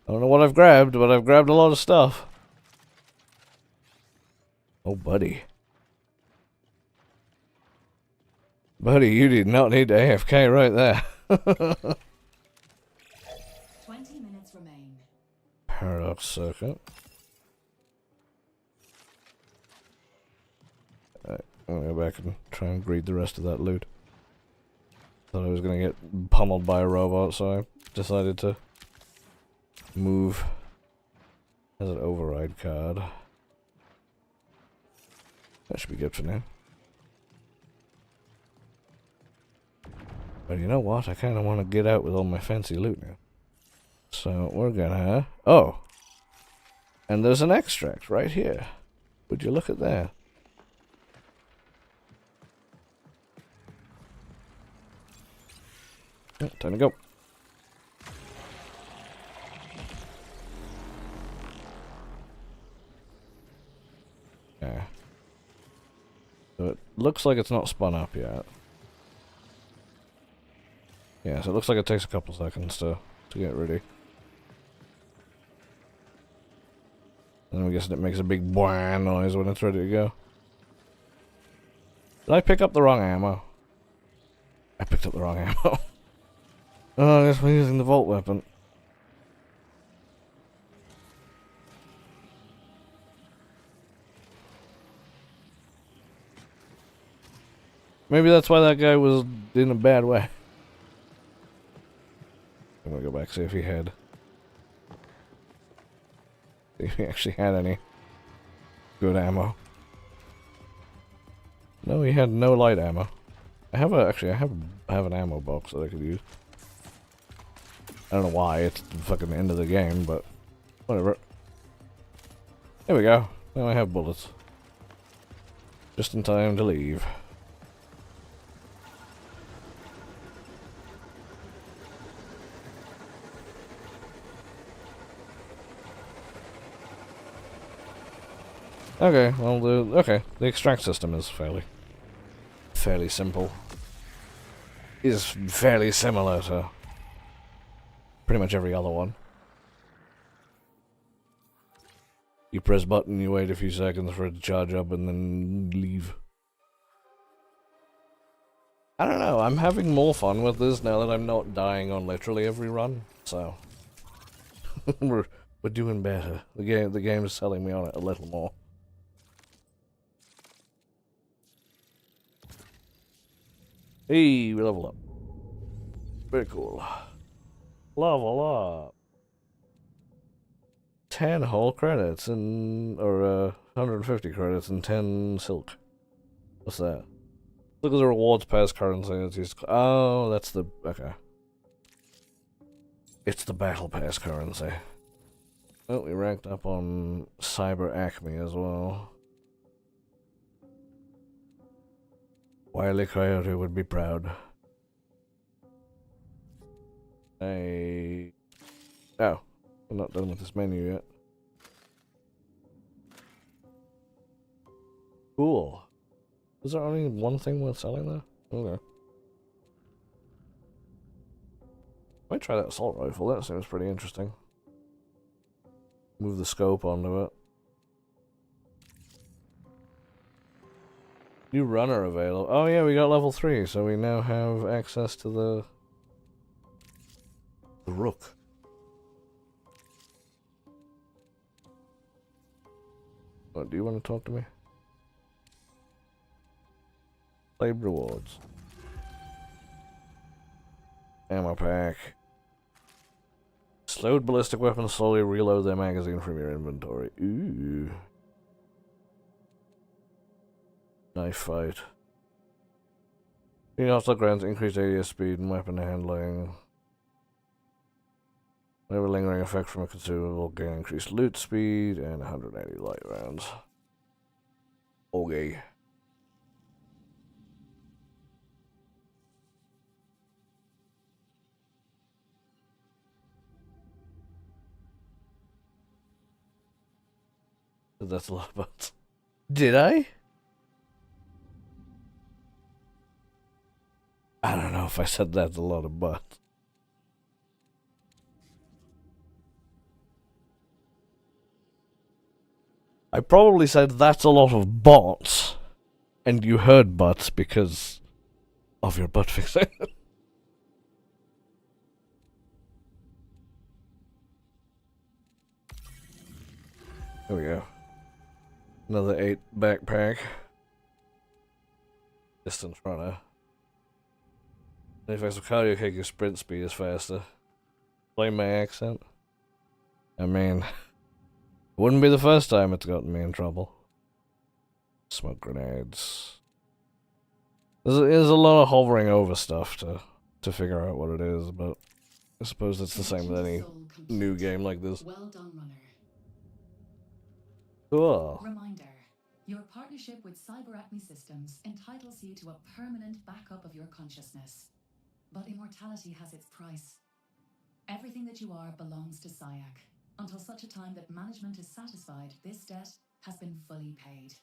I don't know what I've grabbed, but I've grabbed a lot of stuff. Oh, buddy. Buddy, you did not need to AFK right there. 20 minutes remain. Paradox circuit. Alright, I'm gonna go back and try and greet the rest of that loot. Thought I was gonna get pummeled by a robot, so I decided to move. Has an override card. That should be good for now. But you know what? I kind of want to get out with all my fancy loot now. So we're gonna... Oh! And there's an extract right here. Would you look at that? Yeah, time to go. Okay. So it looks like it's not spun up yet. Yeah, so it looks like it takes a couple seconds to get ready. And I'm guessing it makes a big boing noise when it's ready to go. Did I pick up the wrong ammo? I picked up the wrong ammo. Oh, I guess we're using the Vault weapon. Maybe that's why that guy was in a bad way. I'm gonna go back see if he had... See if he actually had any good ammo. No, he had no light ammo. I have an ammo box that I could use. I don't know why, it's the fucking end of the game, but whatever. There we go. Now I have bullets. Just in time to leave. Okay, well the extract system is fairly simple. Is fairly similar to pretty much every other one. You press button, you wait a few seconds for it to charge up, and then leave. I don't know, I'm having more fun with this now that I'm not dying on literally every run, so... we're doing better. The game is selling me on it a little more. Hey, we level up. Very cool. Level up. 10 whole credits and... or 150 credits and 10 silk. What's that? Look at the rewards pass currency that's used. Oh, that's the... okay. It's the battle pass currency. Oh, we ranked up on Cyber Acme as well. Wily Coyote would be proud. Oh, I'm not done with this menu yet. Cool. Is there only one thing worth selling there? Okay. Might try that assault rifle, that seems pretty interesting. Move the scope onto it. New runner available. Oh yeah, we got level 3, so we now have access to the Rook. What, do you want to talk to me? Claim rewards. Ammo pack. Slowed ballistic weapons slowly reload their magazine from your inventory. Ooh. Knife fight. Being hostile grants increased ADS speed and weapon handling. Whenever lingering effect from a consumable gain increased loot speed and 180 light rounds. Okay. That's a lot of butts. Did I? I don't know if I said that's a lot of butts. I probably said that's a lot of bots, and you heard butts because of your butt fixing. There we go. Another 8 backpack. Distance runner. If I have cardio kick, your sprint speed is faster. Blame my accent. I mean, it wouldn't be the first time it's gotten me in trouble. Smoke grenades. There's a lot of hovering over stuff to figure out what it is, but I suppose it's the same with any new game like this. Well done, runner. Cool. Reminder, your partnership with Cyber Acme Systems entitles you to a permanent backup of your consciousness. but immortality has its price. Everything that you are belongs to Syak. Until such a time that management is satisfied, this debt has been fully paid.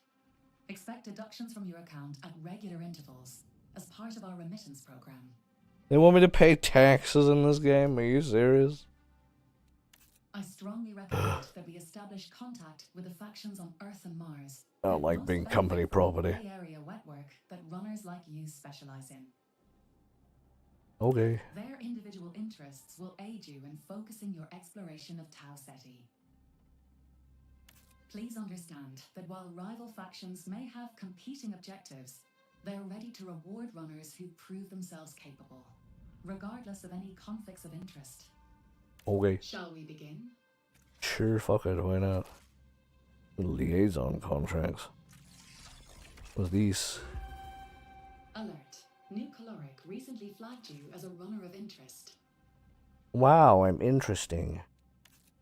Expect deductions from your account at regular intervals as part of our remittance program. They want me to pay taxes in this game? Are you serious? I strongly recommend that we establish contact with the factions on Earth and Mars. I don't like being company property. Bay Area wet work that runners like you specialize in. Okay. Their individual interests will aid you in focusing your exploration of Tau Ceti. Please understand that while rival factions may have competing objectives, they're ready to reward runners who prove themselves capable, regardless of any conflicts of interest. Okay. Shall we begin? Sure, fuck it, why not? Liaison contracts. What's these? Alert. New Caloric recently flagged you as a runner of interest. Wow, I'm interesting.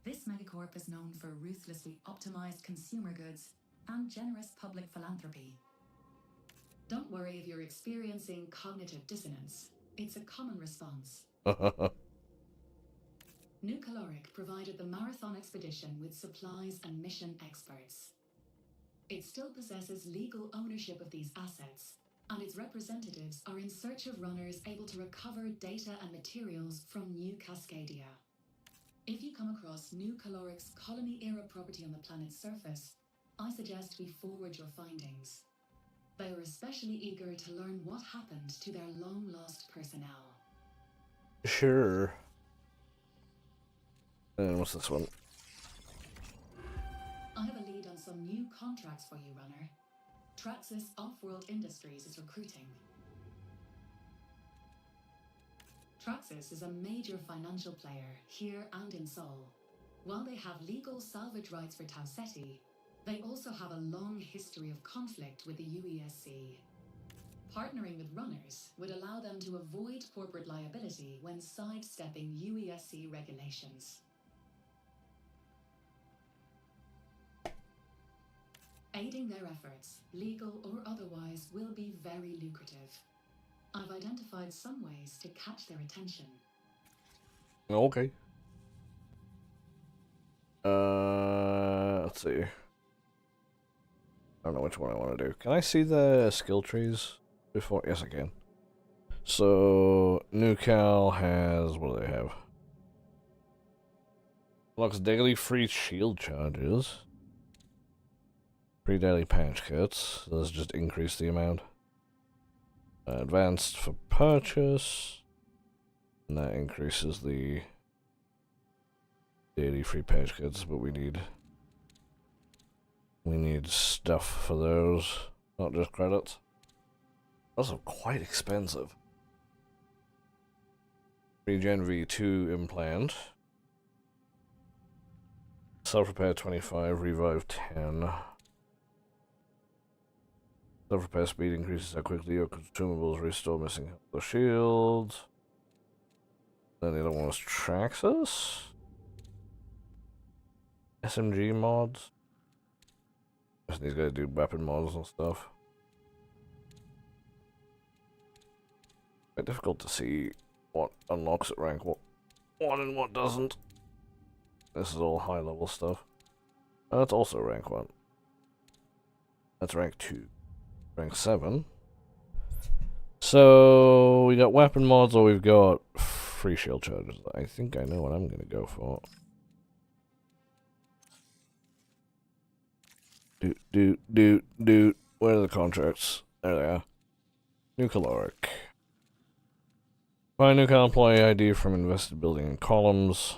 This megacorp is known for ruthlessly optimized consumer goods and generous public philanthropy. Don't worry if you're experiencing cognitive dissonance. It's a common response. New Caloric provided the marathon expedition with supplies and mission experts. It still possesses legal ownership of these assets, and its representatives are in search of runners able to recover data and materials from New Cascadia. If you come across New Caloric's colony-era property on the planet's surface, I suggest we forward your findings. They are especially eager to learn what happened to their long-lost personnel. Sure. And what's this one? I have a lead on some new contracts for you, runner. Traxxas Off-World Industries is recruiting. Traxxas is a major financial player here and in Seoul. While they have legal salvage rights for Tau Ceti, they also have a long history of conflict with the UESC. Partnering with runners would allow them to avoid corporate liability when sidestepping UESC regulations. Aiding their efforts, legal or otherwise, will be very lucrative. I've identified some ways to catch their attention. Okay. Let's see. I don't know which one I want to do. Can I see the skill trees before? Yes, I can. So, New Cal has, what do they have? Looks daily free shield charges. Free daily patch kits. Let's just increase the amount. Advanced for purchase. And that increases the daily free patch kits, but we need stuff for those, not just credits. Also quite expensive. Regen V2 implant. Self-repair 25, revive 10. Self-repair speed increases how quickly your consumables restore missing the shields. Then the other one was Traxxas. SMG mods. These guys do weapon mods and stuff. Quite difficult to see what unlocks at rank 1 and what doesn't. This is all high level stuff. That's also rank 1. That's rank 2. Rank 7. So we got weapon mods or we've got free shield charges. I think I know what I'm gonna go for. Dude. Where are the contracts? There they are. New Caloric. Find new cal employee ID from invested building and columns.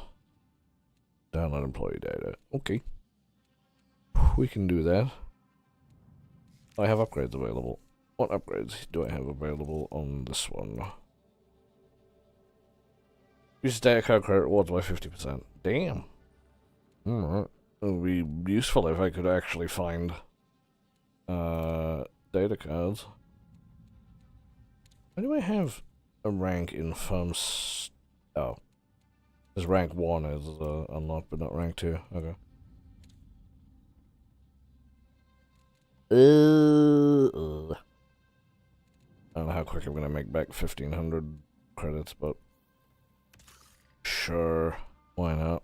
Download employee data. Okay. We can do that. I have upgrades available. What upgrades do I have available on this one? Use data card credit rewards by 50%. Damn. Alright. It would be useful if I could actually find data cards. Why do I have a rank in firm oh. Because rank 1 is unlocked, but not rank 2. Okay. I don't know how quick I'm gonna make back 1,500 credits, but sure, why not?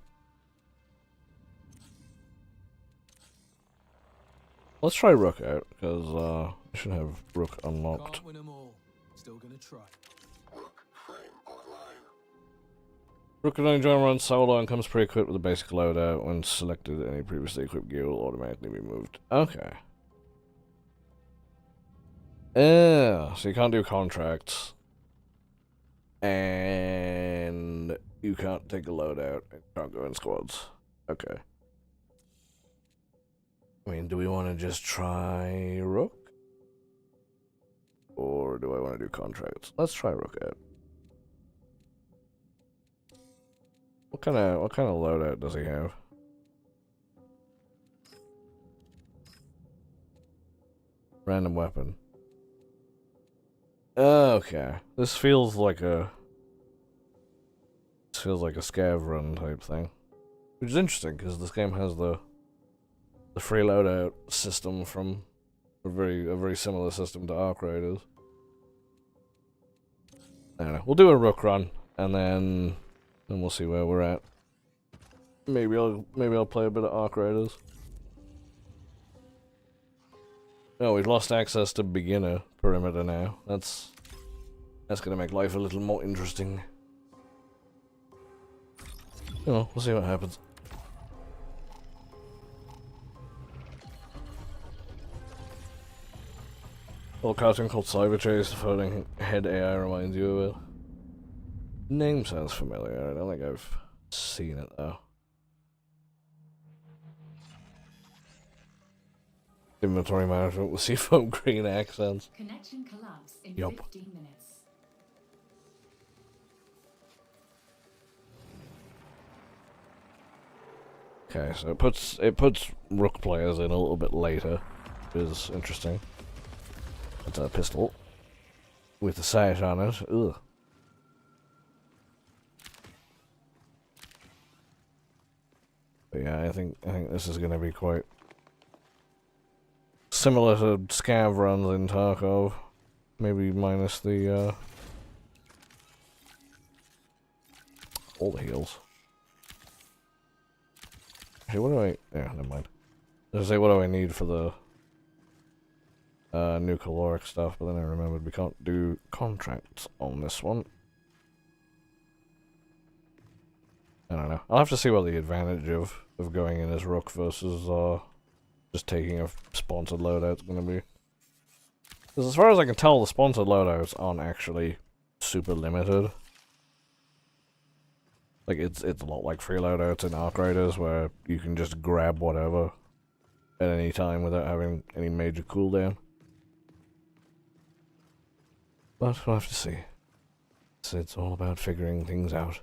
Let's try Rook out, because we should have Rook unlocked. Can't win 'em all. Still gonna try. Rook can only join run solo and comes pre-equipped with a basic loadout. When selected, any previously equipped gear will automatically be moved. Okay. So you can't do contracts. And you can't take a loadout. You can't go in squads. Okay. I mean, do we want to just try Rook? Or do I want to do contracts? Let's try Rook out. What kind of loadout does he have? Random weapon. Okay. This feels like a scav run type thing. Which is interesting because this game has the free loadout system from a very similar system to Arc Raiders. I don't know. We'll do a Rook run and then we'll see where we're at. Maybe I'll play a bit of Arc Raiders. Oh, we've lost access to beginner perimeter now. That's gonna make life a little more interesting. Oh, we'll see what happens. A little cartoon called Cyber Chase, the floating head AI reminds you of it. Name sounds familiar. I don't think I've seen it though. Inventory management with seafoam green accents. Connection collapse in Yup. 15 minutes. Okay, so it puts Rook players in a little bit later, which is interesting. It's a pistol with a sight on it. Ugh. But yeah, I think this is gonna be quite similar to scav runs in Tarkov, maybe minus the all the heals. Hey, what do I? Yeah, never mind. I was gonna say, what do I need for the new caloric stuff? But then I remembered we can't do contracts on this one. I don't know. I'll have to see what the advantage of going in as Rook versus just taking a sponsored loadout's gonna be. Because as far as I can tell, the sponsored loadouts aren't actually super limited. Like, it's a lot like free loadouts in Arc Raiders, where you can just grab whatever at any time without having any major cooldown. But we'll have to see. So it's all about figuring things out.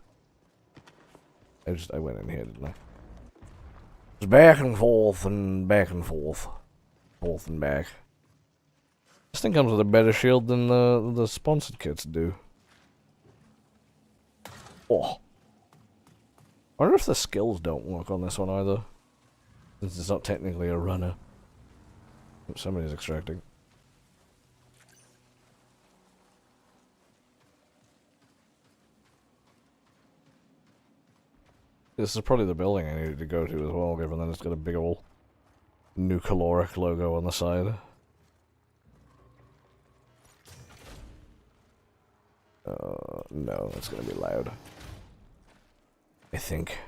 I went in here, didn't I? It's back and forth and back and forth. Forth and back. This thing comes with a better shield than the sponsored kits do. Oh. I wonder if the skills don't work on this one either. Since it's not technically a runner. Somebody's extracting. This is probably the building I needed to go to as well, given that it's got a big ol' new caloric logo on the side. No, that's gonna be loud. I think.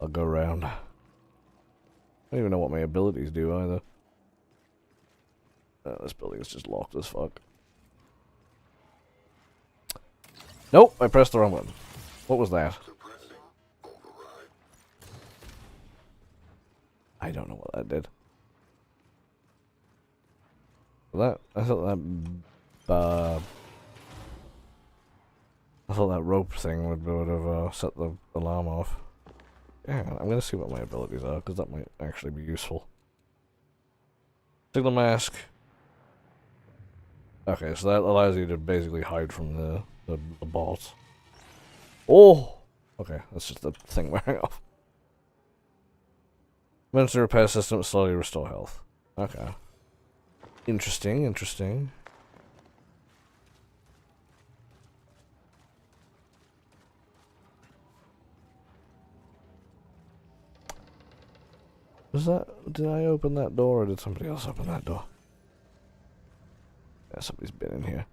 I'll go around. I don't even know what my abilities do either. This building is just locked as fuck. Nope, I pressed the wrong button. What was that? I don't know what that did. I thought that rope thing would have set the alarm off. Yeah, I'm gonna see what my abilities are, because that might actually be useful. Signal mask. Okay, so that allows you to basically hide from the bots. Oh! Okay, that's just the thing wearing off. Emergency repair system to slowly restore health. Okay. Interesting, interesting. Was that... Did I open that door or did somebody else open that door? Yeah, somebody's been in here.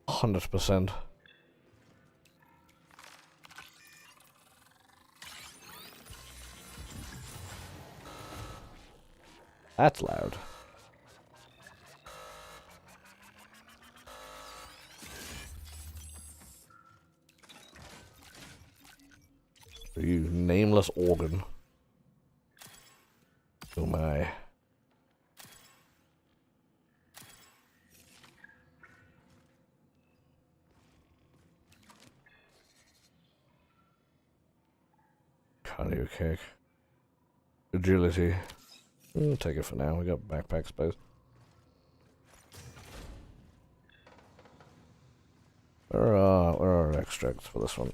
100%. That's loud. You nameless organ. Oh my. Cardio cake. Agility. We'll take it for now. We got backpack space. Where are our extracts for this one?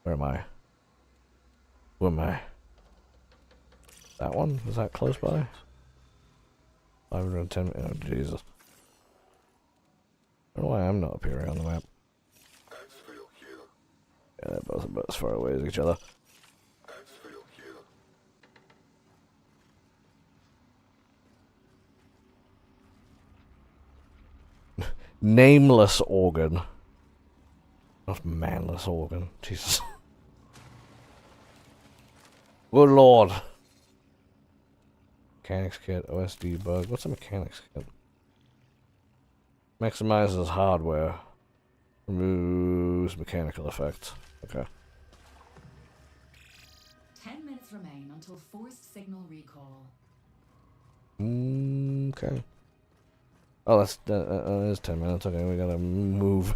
Where am I? Who am I? That one? Is that close by? 510. Oh, Jesus. I don't know why I'm not appearing on the map. Yeah, they're both about as far away as each other. Nameless organ. Not manless organ. Jesus. Good lord. Mechanics kit, OS debug. What's a mechanics kit? Maximizes hardware. Removes mechanical effects. Okay. 10 minutes remain until forced signal recall. Okay. Oh, that's 10 minutes. Okay, we gotta move.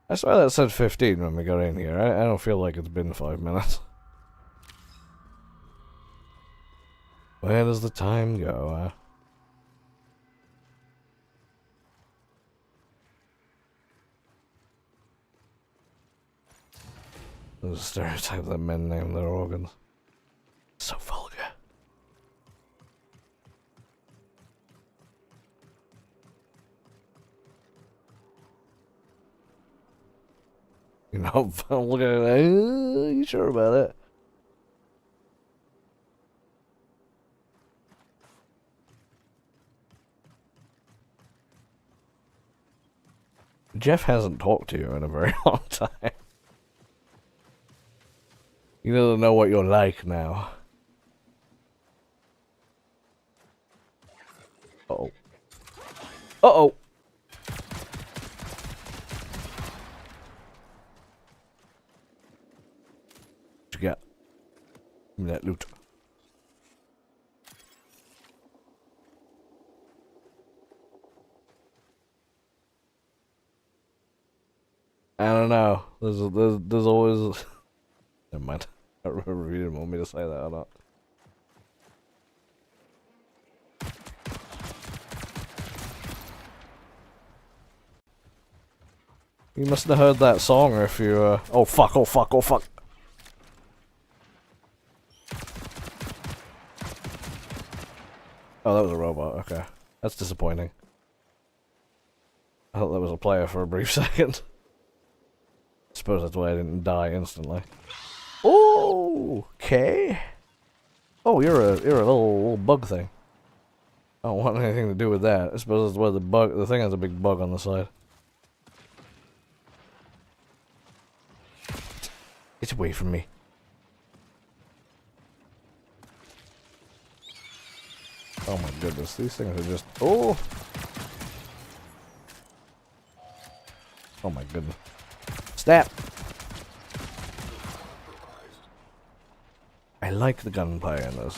I swear that said 15 when we got in here. I don't feel like it's been 5 minutes. Where does the time go? There's a stereotype that men name their organs. So vulgar. You know, I'm looking at it, are you sure about it? Jeff hasn't talked to you in a very long time. You need to know what you're like now. Uh-oh. Uh-oh! What you got? Give me that loot. I don't know. There's always... Never mind. I don't remember if you didn't want me to say that or not. You must have heard that song if you, oh fuck, oh fuck, oh fuck. Oh, that was a robot, okay. That's disappointing. I thought that was a player for a brief second. Suppose that's why I didn't die instantly. Oh, okay. Oh, you're a little bug thing. I don't want anything to do with that. I suppose that's why the thing has a big bug on the side. Get away from me. Oh my goodness, these things are just... Oh! Oh my goodness. Stab! I like the gunplay in this.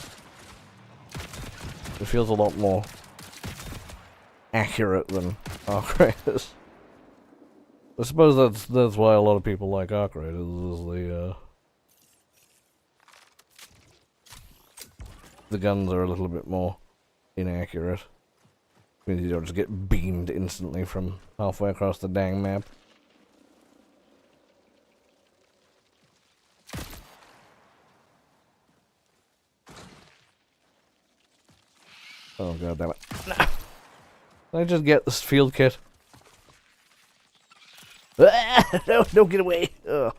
It feels a lot more accurate than Arc Raiders. I suppose that's why a lot of people like Arc Raiders, is the guns are a little bit more inaccurate. I mean, you don't just get beamed instantly from halfway across the dang map. Oh god damn it. No. Can I just get this field kit? No, don't get away. Ugh.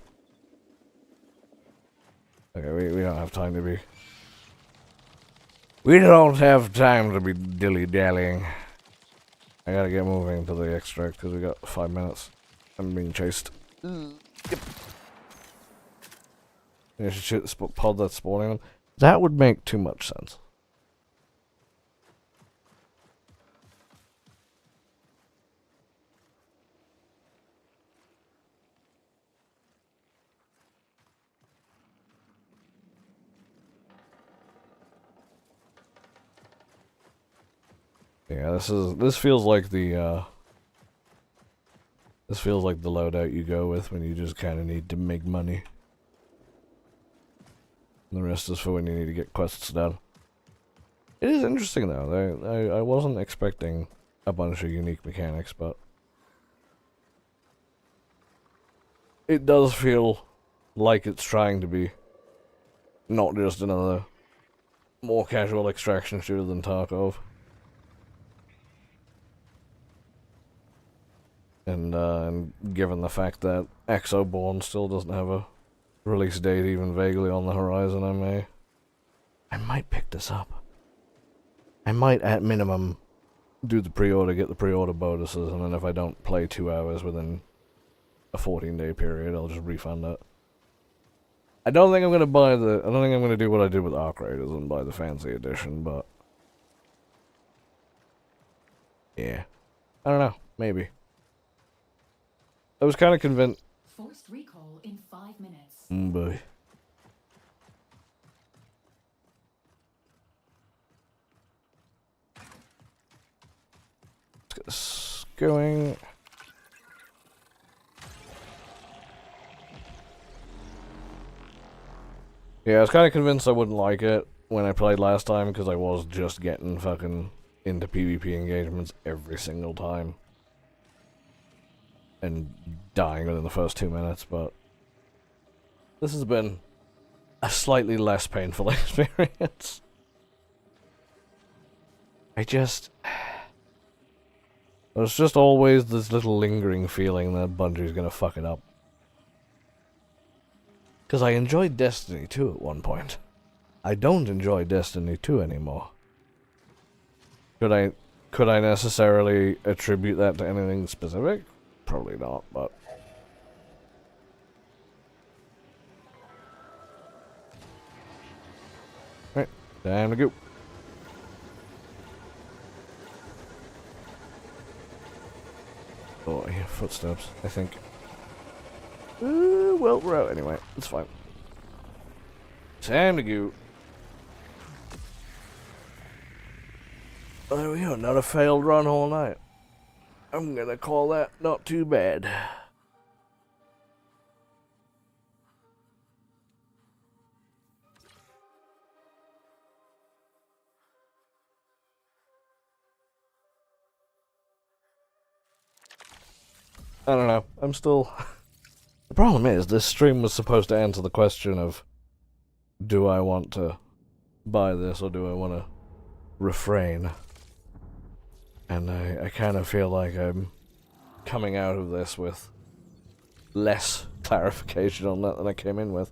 Okay, we don't have time to be... We don't have time to be dilly-dallying. I gotta get moving to the extract because we got 5 minutes. I'm being chased. Yep. I should shoot the pod that's spawning on. That would make too much sense. Yeah, this feels like the loadout you go with when you just kind of need to make money. And the rest is for when you need to get quests done. It is interesting though. I wasn't expecting a bunch of unique mechanics, but it does feel like it's trying to be not just another more casual extraction shooter than Tarkov. And given the fact that Exoborn still doesn't have a release date even vaguely on the horizon, I might pick this up. I might, at minimum, do the pre-order, get the pre-order bonuses, and then if I don't play 2 hours within a 14-day period, I'll just refund it. I don't think I'm gonna do what I did with Arc Raiders and buy the fancy edition, but yeah, I don't know, maybe. I was kind of convinced. Forced recall in 5 minutes. Boy. Let's get this going. Yeah, I was kind of convinced I wouldn't like it when I played last time because I was just getting fucking into PvP engagements every single time. And dying within the first 2 minutes, but this has been a slightly less painful experience. There's just always this little lingering feeling that Bungie's gonna fuck it up. Because I enjoyed Destiny 2 at one point. I don't enjoy Destiny 2 anymore. Could I necessarily attribute that to anything specific? Probably not, but... Right, time to go. Oh, I hear footsteps, I think. Well, we're out anyway. It's fine. Time to go. There we go, another failed run all night. I'm gonna call that not too bad. I don't know. I'm still... The problem is, this stream was supposed to answer the question of, do I want to buy this or do I want to refrain? And I kind of feel like I'm coming out of this with less clarification on that than I came in with.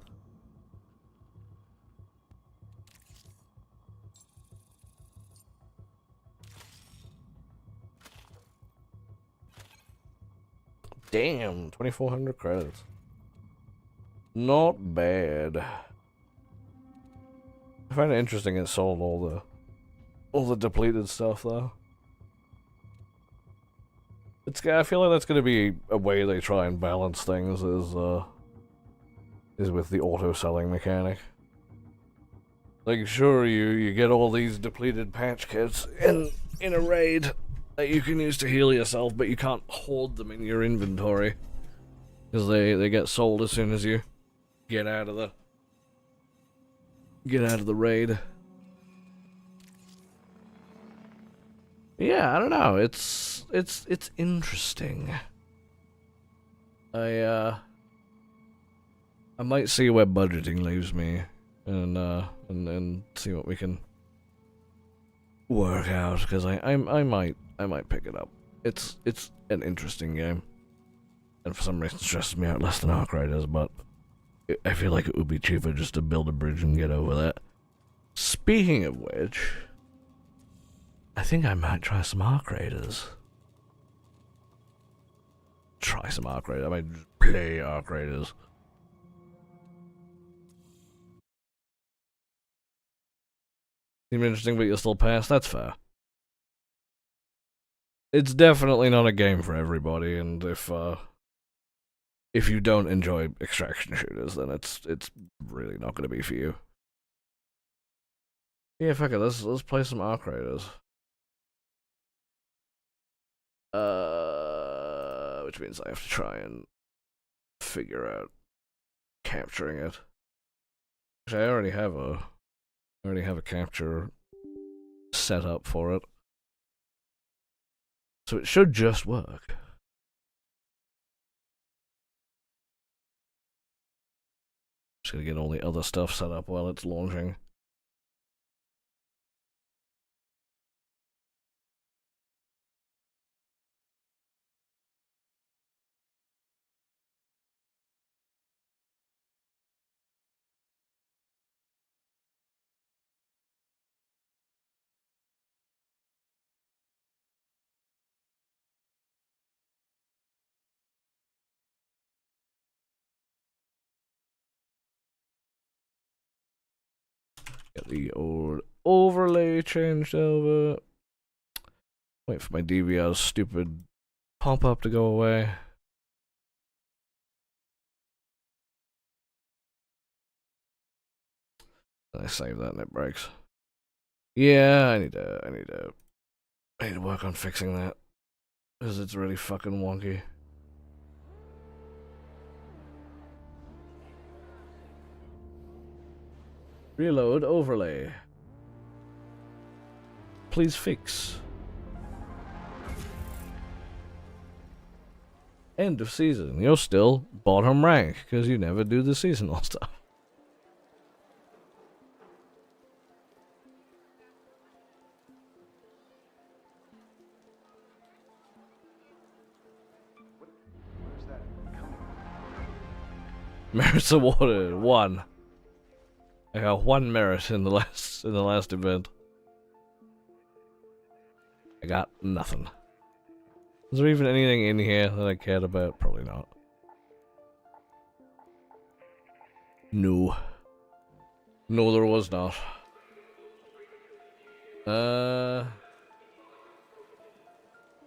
Damn, 2,400 credits. Not bad. I find it interesting it sold all the depleted stuff though. I feel like that's going to be a way they try and balance things is with the auto-selling mechanic. Like, sure, you get all these depleted patch kits in a raid that you can use to heal yourself, but you can't hoard them in your inventory. Because they get sold as soon as you get out of the raid. Yeah, I don't know. It's interesting. I might see where budgeting leaves me, and see what we can work out. Because I might pick it up. It's an interesting game, and for some reason it stresses me out less than Arc Raiders, but I feel like it would be cheaper just to build a bridge and get over that. Speaking of which, I think I might try some arc raiders. Try some arc raiders. I might just play arc raiders. Seem interesting, but you'll still pass. That's fair. It's definitely not a game for everybody, and if you don't enjoy extraction shooters, then it's really not going to be for you. Yeah, fuck it. Let's play some arc raiders. Which means I have to try and figure out capturing it. Actually, I already have a capture set up for it, so it should just work. Just gonna get all the other stuff set up while it's launching. Get the old overlay changed over. Wait for my DVR's stupid pop-up to go away. I save that and it breaks. Yeah, I need to work on fixing that, because it's really fucking wonky. Reload overlay. Please fix. End of season. You're still bottom rank because you never do the seasonal stuff. Where's that coming from? Merits awarded 1. I got 1 merit in the last event. I got nothing. Is there even anything in here that I cared about? Probably not. No. No, there was not.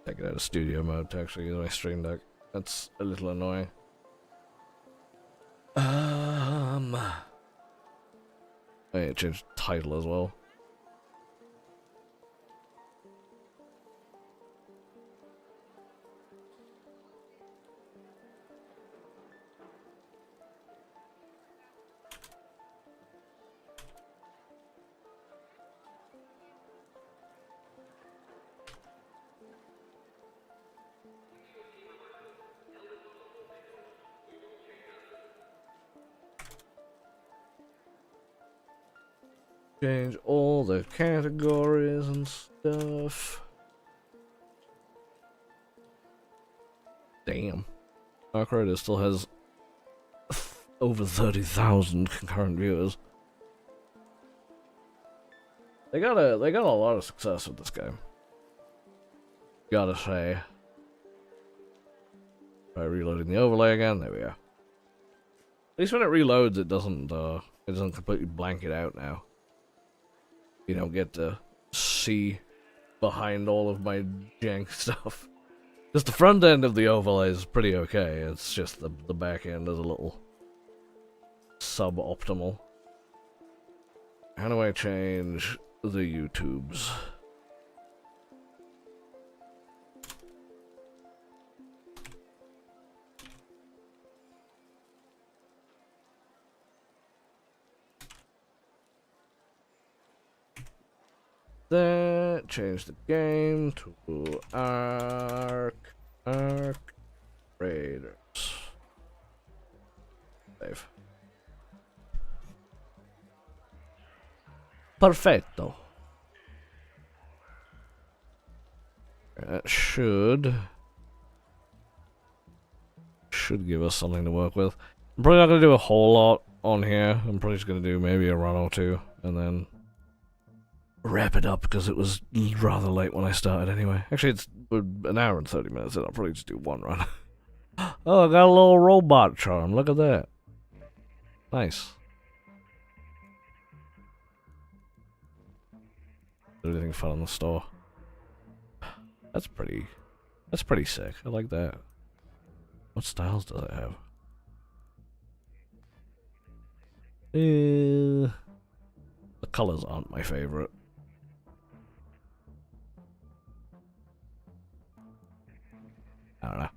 Take it out of studio mode to actually use my stream deck. That's a little annoying. I need to change the title as well. Change all the categories and stuff. Damn. Dark Rider still has over 30,000 concurrent viewers. They got a lot of success with this game. Gotta say. By reloading the overlay again, there we go. At least when it reloads, it doesn't completely blank it out now. You don't get to see behind all of my jank stuff. Just the front end of the overlay is pretty okay. It's just the back end is a little suboptimal. How do I change the YouTubes? That change the game to Arc Raiders. Save. Perfetto. That should give us something to work with. I'm probably not gonna do a whole lot on here. I'm probably just gonna do maybe a run or two, and then wrap it up because it was rather late when I started anyway. Actually, it's an hour and 30 minutes, and I'll probably just do one run. Oh, I got a little robot charm. Look at that. Nice. Do anything fun in the store? That's pretty sick. I like that. What styles does it have? The colors aren't my favorite. I don't know.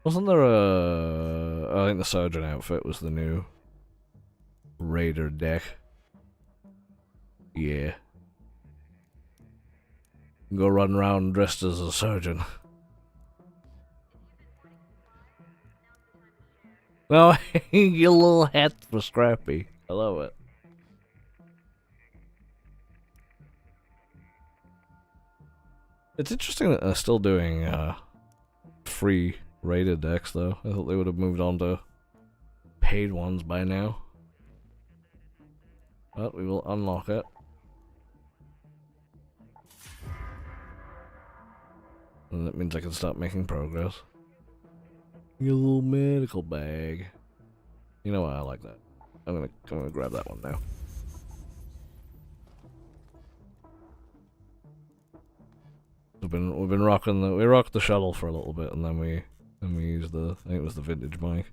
Wasn't there I think the Surgeon outfit was the new Raider deck. Yeah. Go run around dressed as a surgeon. No, your little hat for Scrappy. I love it. It's interesting that they're still doing free rated decks, though. I thought they would have moved on to paid ones by now. But we will unlock it. And that means I can start making progress. Your little medical bag. You know what? I like that. I'm gonna grab that one now. We've been rocking we rocked the shuttle for a little bit, and then we used I think it was the vintage mic.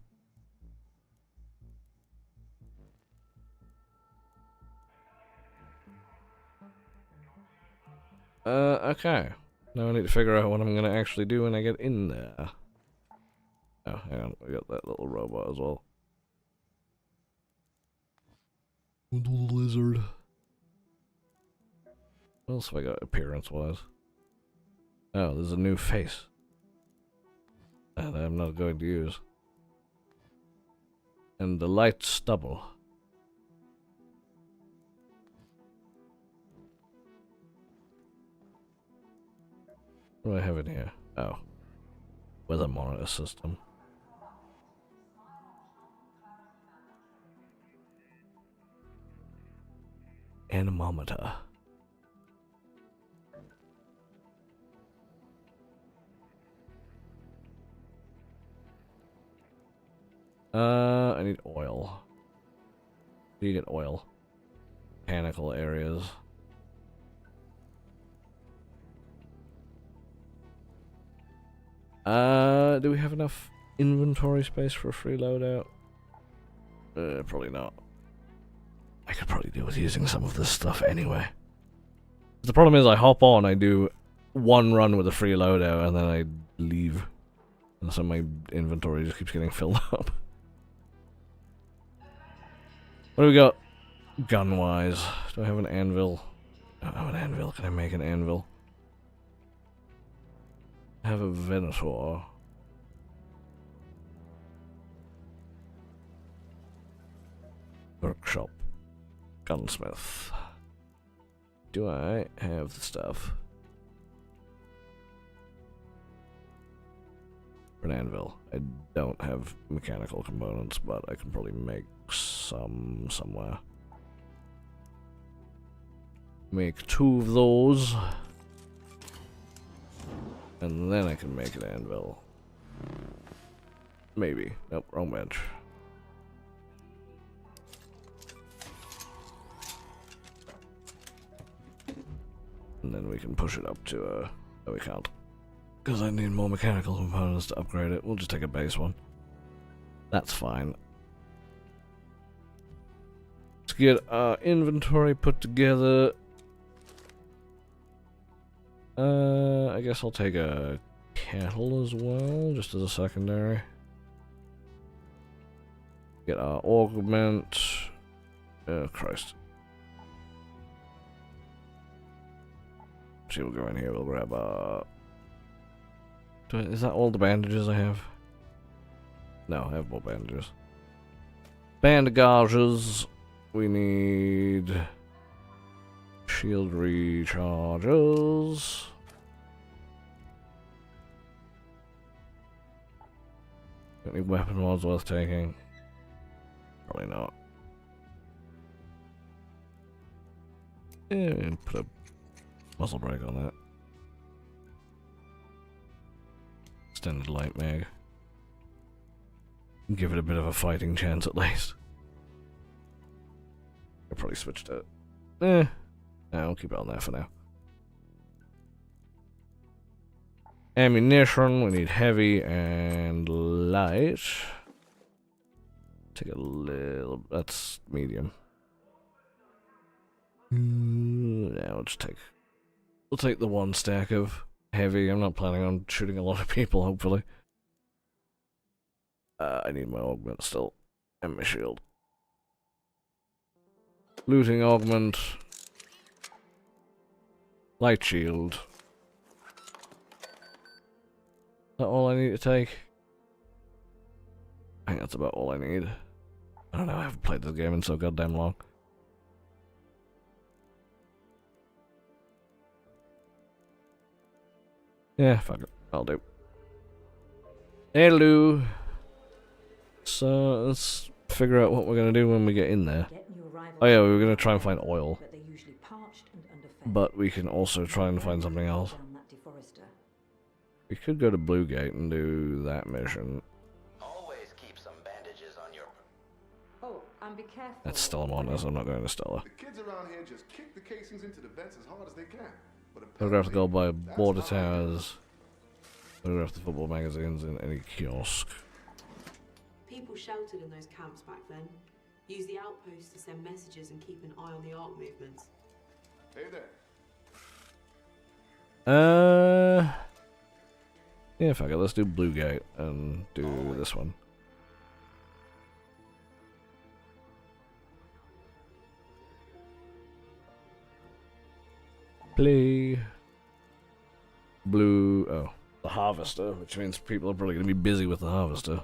Okay. Now I need to figure out what I'm gonna actually do when I get in there. Oh, hang on, we got that little robot as well. The lizard. What else have I got appearance-wise? Oh, there's a new face. That I'm not going to use. And the light stubble. What do I have in here? Oh. Weather monitor system. Anemometer. I need oil. Do you get oil? Mechanical areas. Do we have enough inventory space for a free loadout? Probably not. I could probably do with using some of this stuff anyway. The problem is I hop on, I do one run with a free loadout, and then I leave. And so my inventory just keeps getting filled up. What do we got gun-wise? Do I have an anvil? I don't have an anvil. Can I make an anvil? I have a Venator. Workshop. Gunsmith. Do I have the stuff for an anvil? I don't have mechanical components, but I can probably make some somewhere. Make 2 of those. And then I can make an anvil. Maybe. Nope, wrong bench. And then we can push it up to, oh, we can't. Because I need more mechanical components to upgrade it. We'll just take a base one. That's fine. Let's get our inventory put together. I guess I'll take a kettle as well, just as a secondary. Get our augment. Oh, Christ. See, we'll go in here, we'll grab is that all the bandages I have? No, I have more bandages. Bandages. We need shield recharges. Any weapon mods worth taking? Probably not. Yeah, put a muzzle brake on that. Extended light mag. Give it a bit of a fighting chance at least. I'll probably switch to... No, I'll keep it on there for now. Ammunition, we need heavy and light. Take a little... That's medium. Now we'll just take... We'll take the one stack of heavy. I'm not planning on shooting a lot of people, hopefully. I need my augment still. And my shield. Looting augment. Light shield. Is that all I need to take? I think that's about all I need. I don't know, I haven't played this game in so goddamn long. Yeah, fuck it. I'll do. Hello. So, let's figure out what we're gonna do when we get in there. Oh yeah, we were gonna try and find oil. But we can also try and find something else. We could go to Blue Gate and do that mission. Always keep some bandages on your... Oh, and be careful. That's Stella Montana, so I'm not going to Stella. The kids around here just kick the casings into the vents as hard as they can. But Photograph the gold by border towers. Photograph the football magazines in any kiosk. People sheltered in those camps back then. Use the outposts to send messages and keep an eye on the ARC movements. Hey there. Yeah, fuck it, let's do Blue Gate and do this one. Play Blue, oh, the Harvester, which means people are probably going to be busy with the Harvester.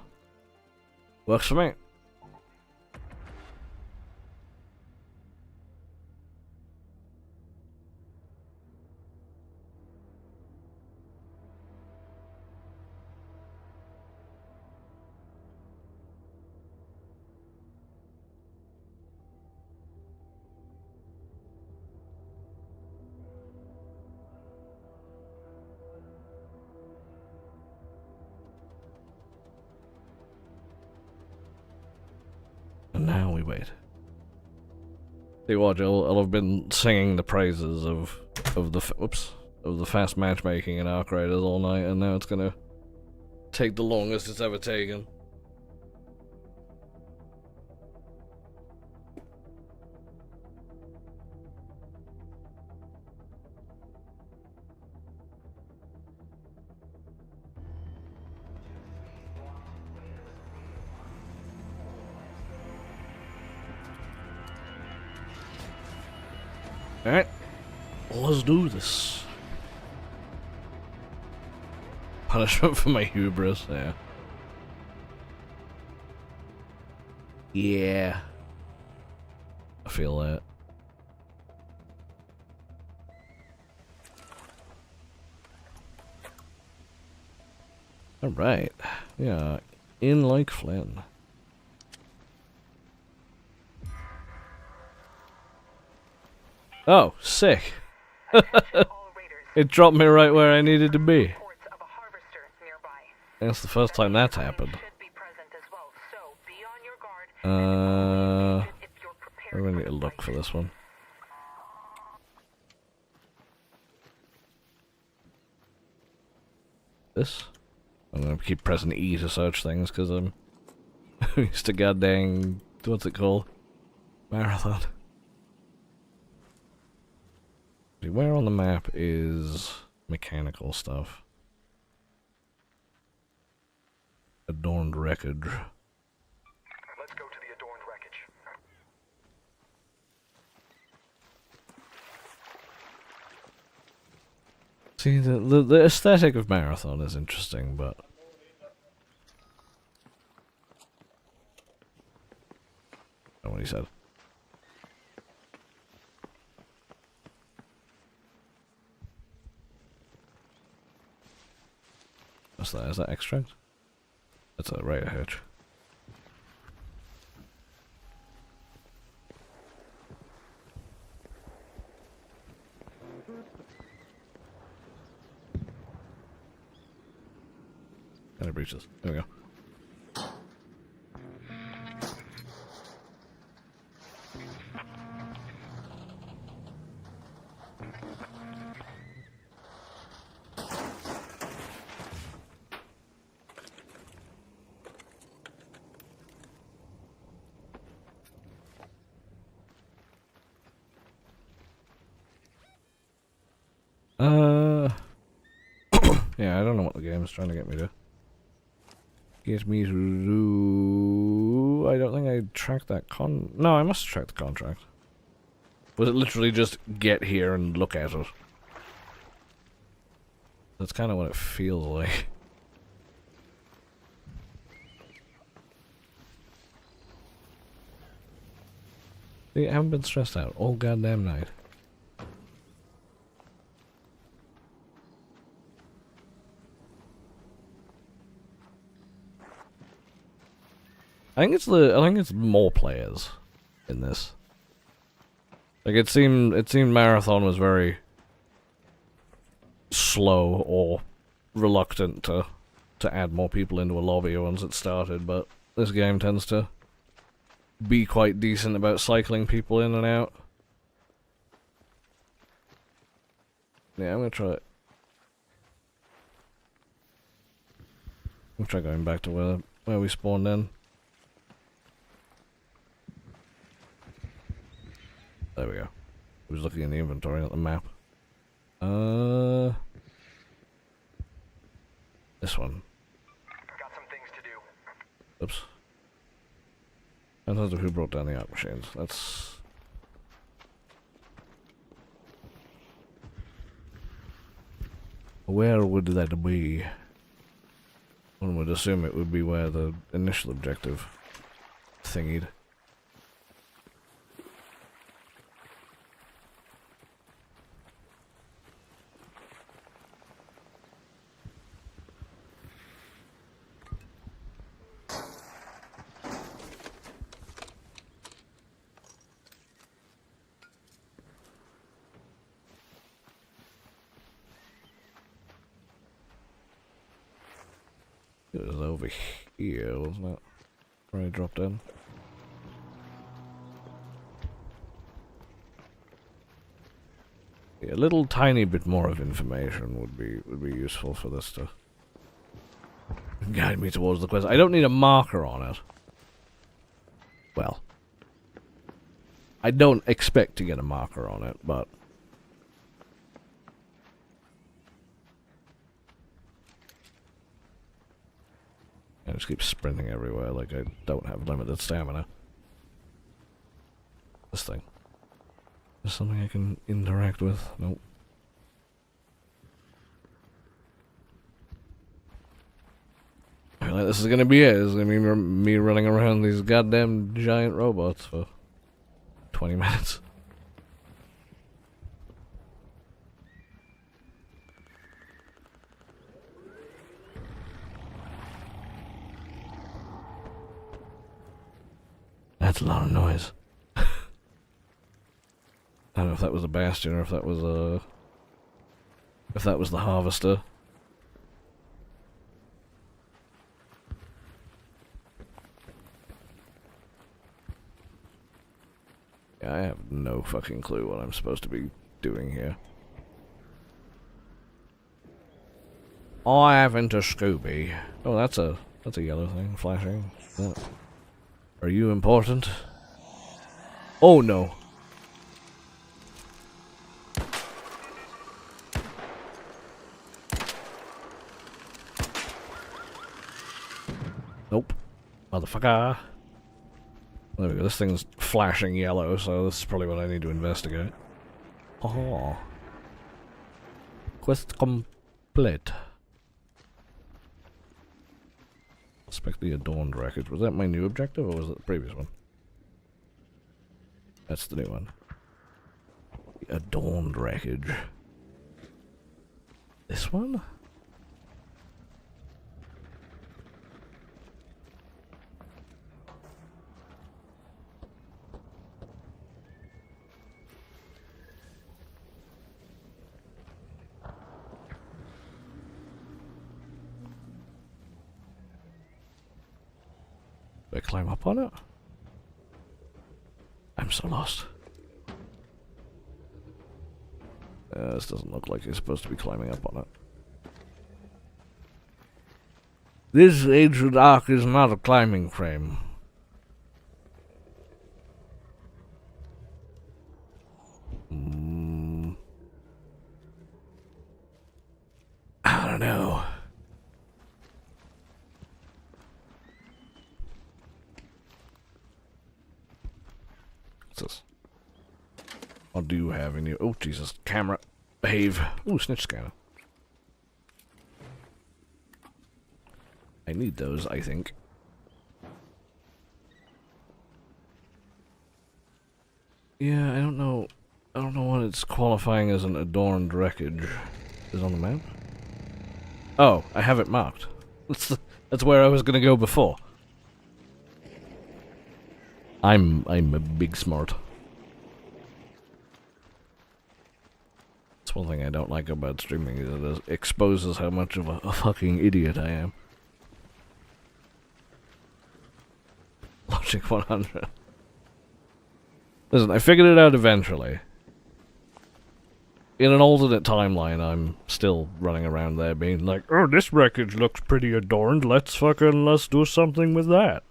Works for me. And now we wait. See what, I'll have been singing the praises of the fast matchmaking in Arc Raiders all night, and now it's gonna take the longest it's ever taken. Alright, let's do this. Punishment for my hubris, yeah. Yeah. I feel that. Alright, yeah, in like Flynn. Oh, sick. It dropped me right where I needed to be. That's the first time that's happened. I really need to look for this one. This? I'm gonna keep pressing E to search things because I'm used to goddamn, what's it called? Marathon. Where on the map is mechanical stuff? Adorned wreckage. Let's go to the adorned wreckage. See, the aesthetic of Marathon is interesting, but... That's what he said. What's that? Is that extract? That's that's a right hatch. And it breaches. There we go. Yeah, I don't know what the game is trying to get me to. Get me to do... I don't think I tracked that No, I must have tracked the contract. Was it literally just get here and look at it? That's kind of what it feels like. See, I haven't been stressed out all goddamn night. I think it's more players in this. Like it seemed Marathon was very slow or reluctant to add more people into a lobby once it started, but this game tends to be quite decent about cycling people in and out. Yeah, I'm gonna try it. I'm gonna try going back to where we spawned in. There we go. I was looking in the inventory at the map. This one. Got some things to do. Oops. In terms of who brought down the arc machines, that's... Where would that be? One would assume it would be where the initial objective thingied. It was over here, wasn't it? Where I dropped in. Yeah, a little tiny bit more of information would be useful for this to guide me towards the quest. I don't need a marker on it. Well, I don't expect to get a marker on it, but I just keep sprinting everywhere like I don't have limited stamina. This thing. There's something I can interact with. Nope. Like, this is gonna be it. It's gonna be me running around these goddamn giant robots for 20 minutes. That's a lot of noise. I don't know if that was a bastion or if that was the harvester. Yeah, I have no fucking clue what I'm supposed to be doing here. I haven't a Scooby. Oh, that's a yellow thing flashing. Are you important? Oh no. Nope. Motherfucker. There we go. This thing's flashing yellow, so this is probably what I need to investigate. Oh. Quest complete. Inspect the adorned wreckage. Was that my new objective, or was it the previous one? That's the new one. The adorned wreckage. This one? I climb up on it? I'm so lost. This doesn't look like you're supposed to be climbing up on it. This ancient ark is not a climbing frame. I don't know. What's this? What do you have in you? Oh, Jesus. Camera. Behave. Ooh, snitch scanner. I need those, I think. Yeah, I don't know. I don't know what it's qualifying as an adorned wreckage. Is it on the map? Oh, I have it marked. That's where I was gonna go before. I'm a big smart. That's one thing I don't like about streaming, is it exposes how much of a fucking idiot I am. Logic 100. Listen, I figured it out eventually. In an alternate timeline, I'm still running around there being like, oh, this wreckage looks pretty adorned, let's do something with that.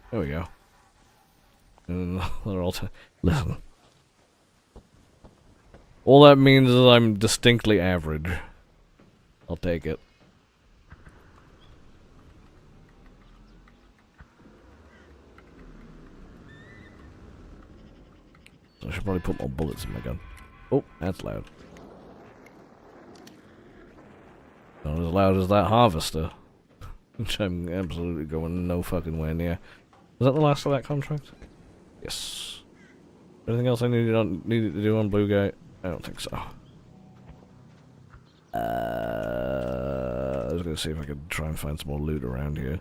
There we go. And they're all listen. All that means is I'm distinctly average. I'll take it. So I should probably put more bullets in my gun. Oh, that's loud. Not as loud as that harvester. Which I'm absolutely going no fucking way near. Was that the last of that contract? Yes. Anything else I needed to do on Blue Gate? I don't think so. I was gonna see if I could try and find some more loot around here.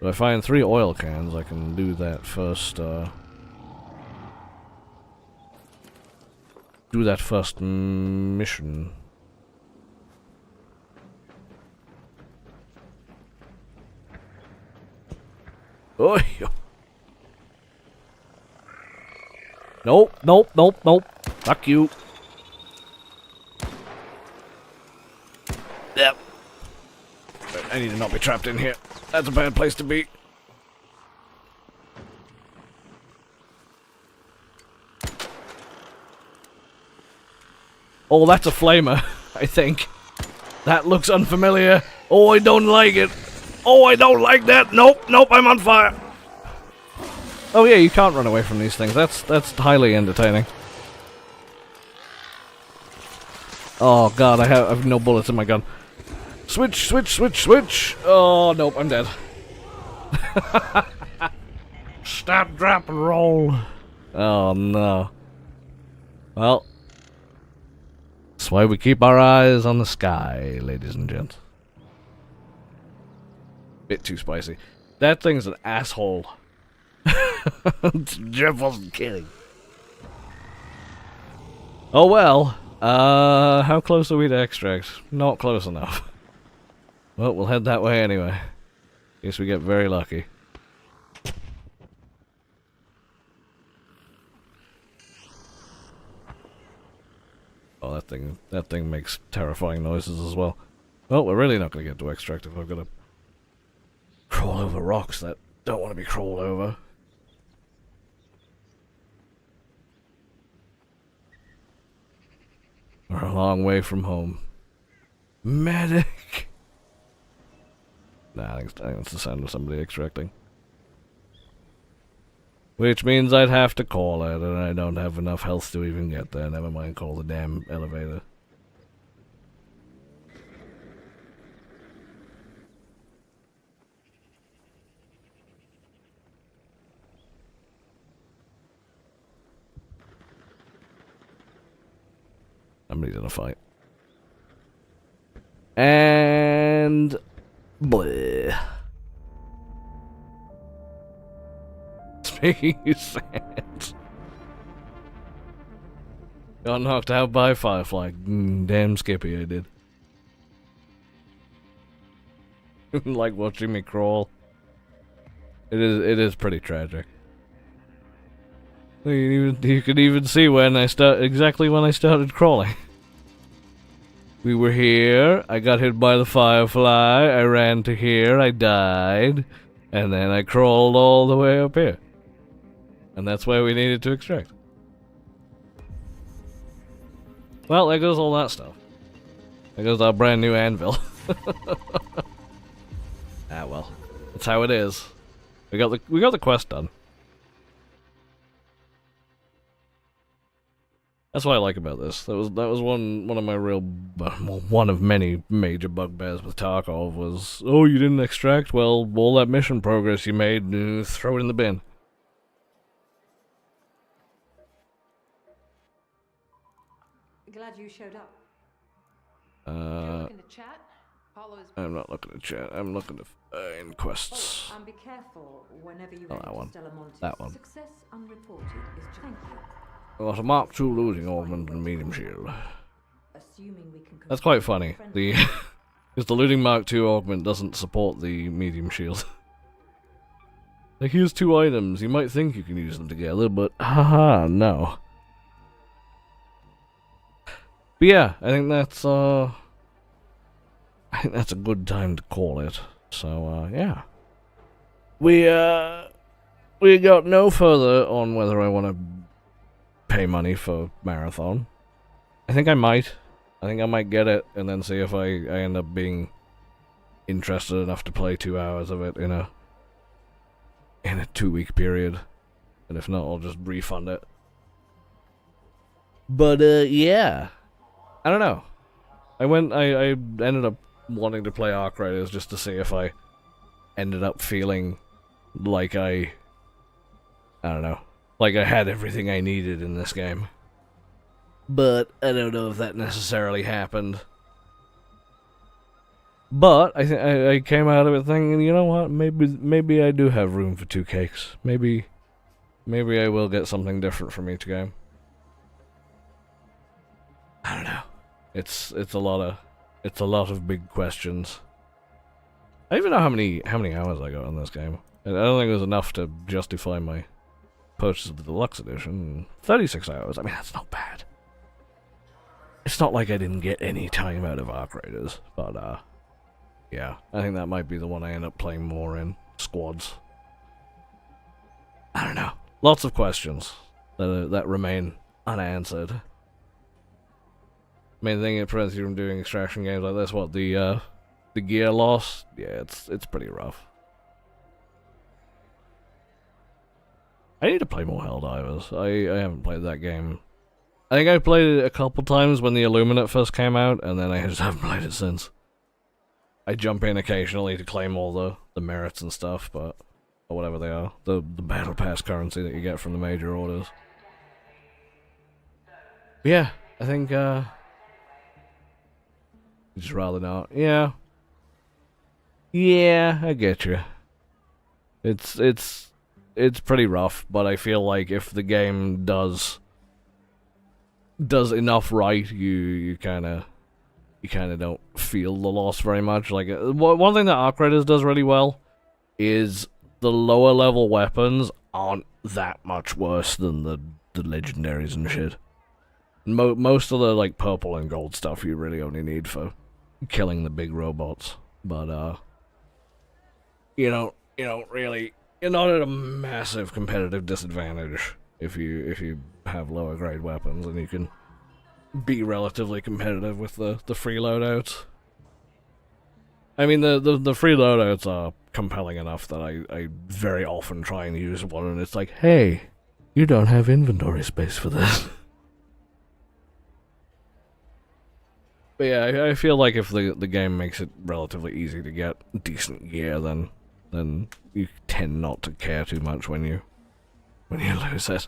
If I find 3 oil cans, I can do that first, mission. Oh, nope, nope, nope, nope. Fuck you. Yep. I need to not be trapped in here. That's a bad place to be. Oh, that's a flamer, I think. That looks unfamiliar. Oh, I don't like it. Oh, I don't like that. Nope, nope, I'm on fire. Oh yeah, you can't run away from these things. That's highly entertaining. Oh god, I have no bullets in my gun. Switch, switch, switch, switch. Oh nope, I'm dead. Stop, drop, and roll. Oh no. Well, that's why we keep our eyes on the sky, ladies and gents. Bit too spicy. That thing's an asshole. Jeff wasn't kidding. Oh well. How close are we to extract? Not close enough. Well, we'll head that way anyway. Guess we get very lucky. Oh, that thing makes terrifying noises as well. Well, we're really not going to get to extract if I've got to crawl over rocks that don't want to be crawled over. We're a long way from home. Medic! Nah, I think it's the sound of somebody extracting. Which means I'd have to call it, and I don't have enough health to even get there. Never mind call the damn elevator. Somebody's in a fight. And bleh. making you sad. Got knocked out by Firefly. Damn Skippy, I did. Like watching me crawl. It is pretty tragic. You could even see exactly when I started crawling. We were here, I got hit by the Firefly, I ran to here, I died, and then I crawled all the way up here. And that's where we needed to extract. Well, there goes all that stuff. There goes our brand new anvil. Ah well, that's how it is. We got the quest done. That's what I like about this. That was one of my one of many major bugbears with Tarkov was, oh, you didn't extract? Well, all that mission progress you made, throw it in the bin. Glad you showed up. Looking to chat? I'm not looking at chat. I'm looking to find quests. Oh, and be careful whenever you that one. That one. Success unreported is thank you. I got a Mark II losing augment and a medium shield. Assuming we can. That's quite funny. Because the looting Mark II augment doesn't support the medium shield. Like, here's 2 items. You might think you can use them together, but haha, no. But yeah, I think that's a good time to call it. So yeah. We got no further on whether I want to pay money for Marathon. I think I might. I think I might get it and then see if I end up being interested enough to play 2 hours of it in a 2-week period. And if not, I'll just refund it. But yeah. I don't know. I ended up wanting to play Arc Raiders just to see if I ended up feeling like I don't know. Like I had everything I needed in this game. But I don't know if that necessarily happened. But I came out of it thinking, you know what? Maybe I do have room for 2 cakes. Maybe I will get something different from each game. I don't know. It's a lot of big questions. I don't even know how many hours I got on this game. I don't think it was enough to justify my purchase of the deluxe edition. 36 hours. I mean, that's not bad. It's not like I didn't get any time out of Arc Raiders, but yeah, I think that might be the one I end up playing more in squads. I don't know. Lots of questions that remain unanswered. Main thing it prevents you from doing extraction games like this. What, the gear loss? Yeah, it's pretty rough. I need to play more Helldivers. I haven't played that game. I think I played it a couple times when the Illuminate first came out, and then I just haven't played it since. I jump in occasionally to claim all the merits and stuff, but or whatever they are, the battle pass currency that you get from the major orders. But yeah, I think just rather not. Yeah, I get you. It's pretty rough, but I feel like if the game does enough right, you kind of don't feel the loss very much. Like one thing that Arc Raiders does really well is the lower level weapons aren't that much worse than the legendaries and shit. Most of the like purple and gold stuff you really only need for killing the big robots, but you don't really. You're not at a massive competitive disadvantage if you have lower grade weapons, and you can be relatively competitive with the free loadouts. I mean, the free loadouts are compelling enough that I very often try and use one, and it's like, hey, you don't have inventory space for this. But yeah, I feel like if the game makes it relatively easy to get decent gear, then you tend not to care too much when you lose it.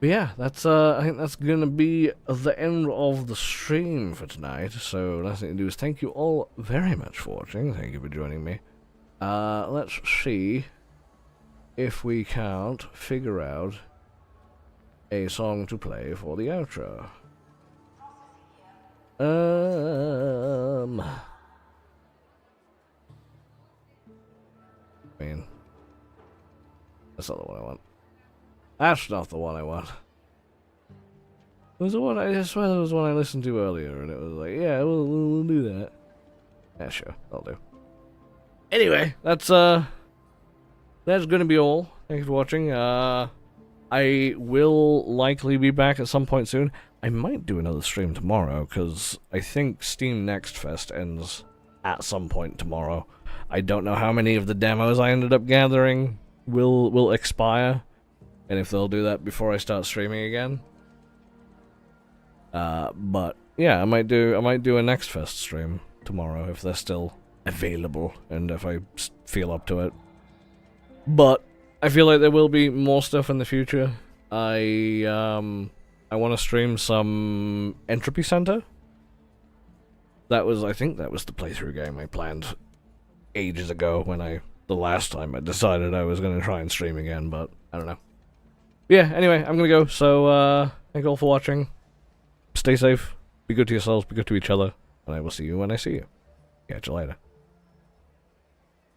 But yeah, that's I think that's gonna be the end of the stream for tonight. So last thing to do is thank you all very much for watching. Thank you for joining me. Let's see. if we can't figure out a song to play for the outro. I mean, that's not the one I want. That's not the one I want. It was the one I swear there was one I listened to earlier, and it was like, yeah, we'll do that. Yeah, sure, I'll do. Anyway, that's gonna be all. Thank you for watching. I will likely be back at some point soon. I might do another stream tomorrow, because I think Steam Next Fest ends at some point tomorrow. I don't know how many of the demos I ended up gathering will expire, and if they'll do that before I start streaming again. But yeah, I might do a Next Fest stream tomorrow if they're still available and if I feel up to it. But I feel like there will be more stuff in the future. I want to stream some Entropy Center. I think that was the playthrough game I planned ages ago when the last time I decided I was going to try and stream again, but I don't know. Yeah, anyway, I'm going to go, so thank you all for watching. Stay safe, be good to yourselves, be good to each other, and I will see you when I see you. Catch you later.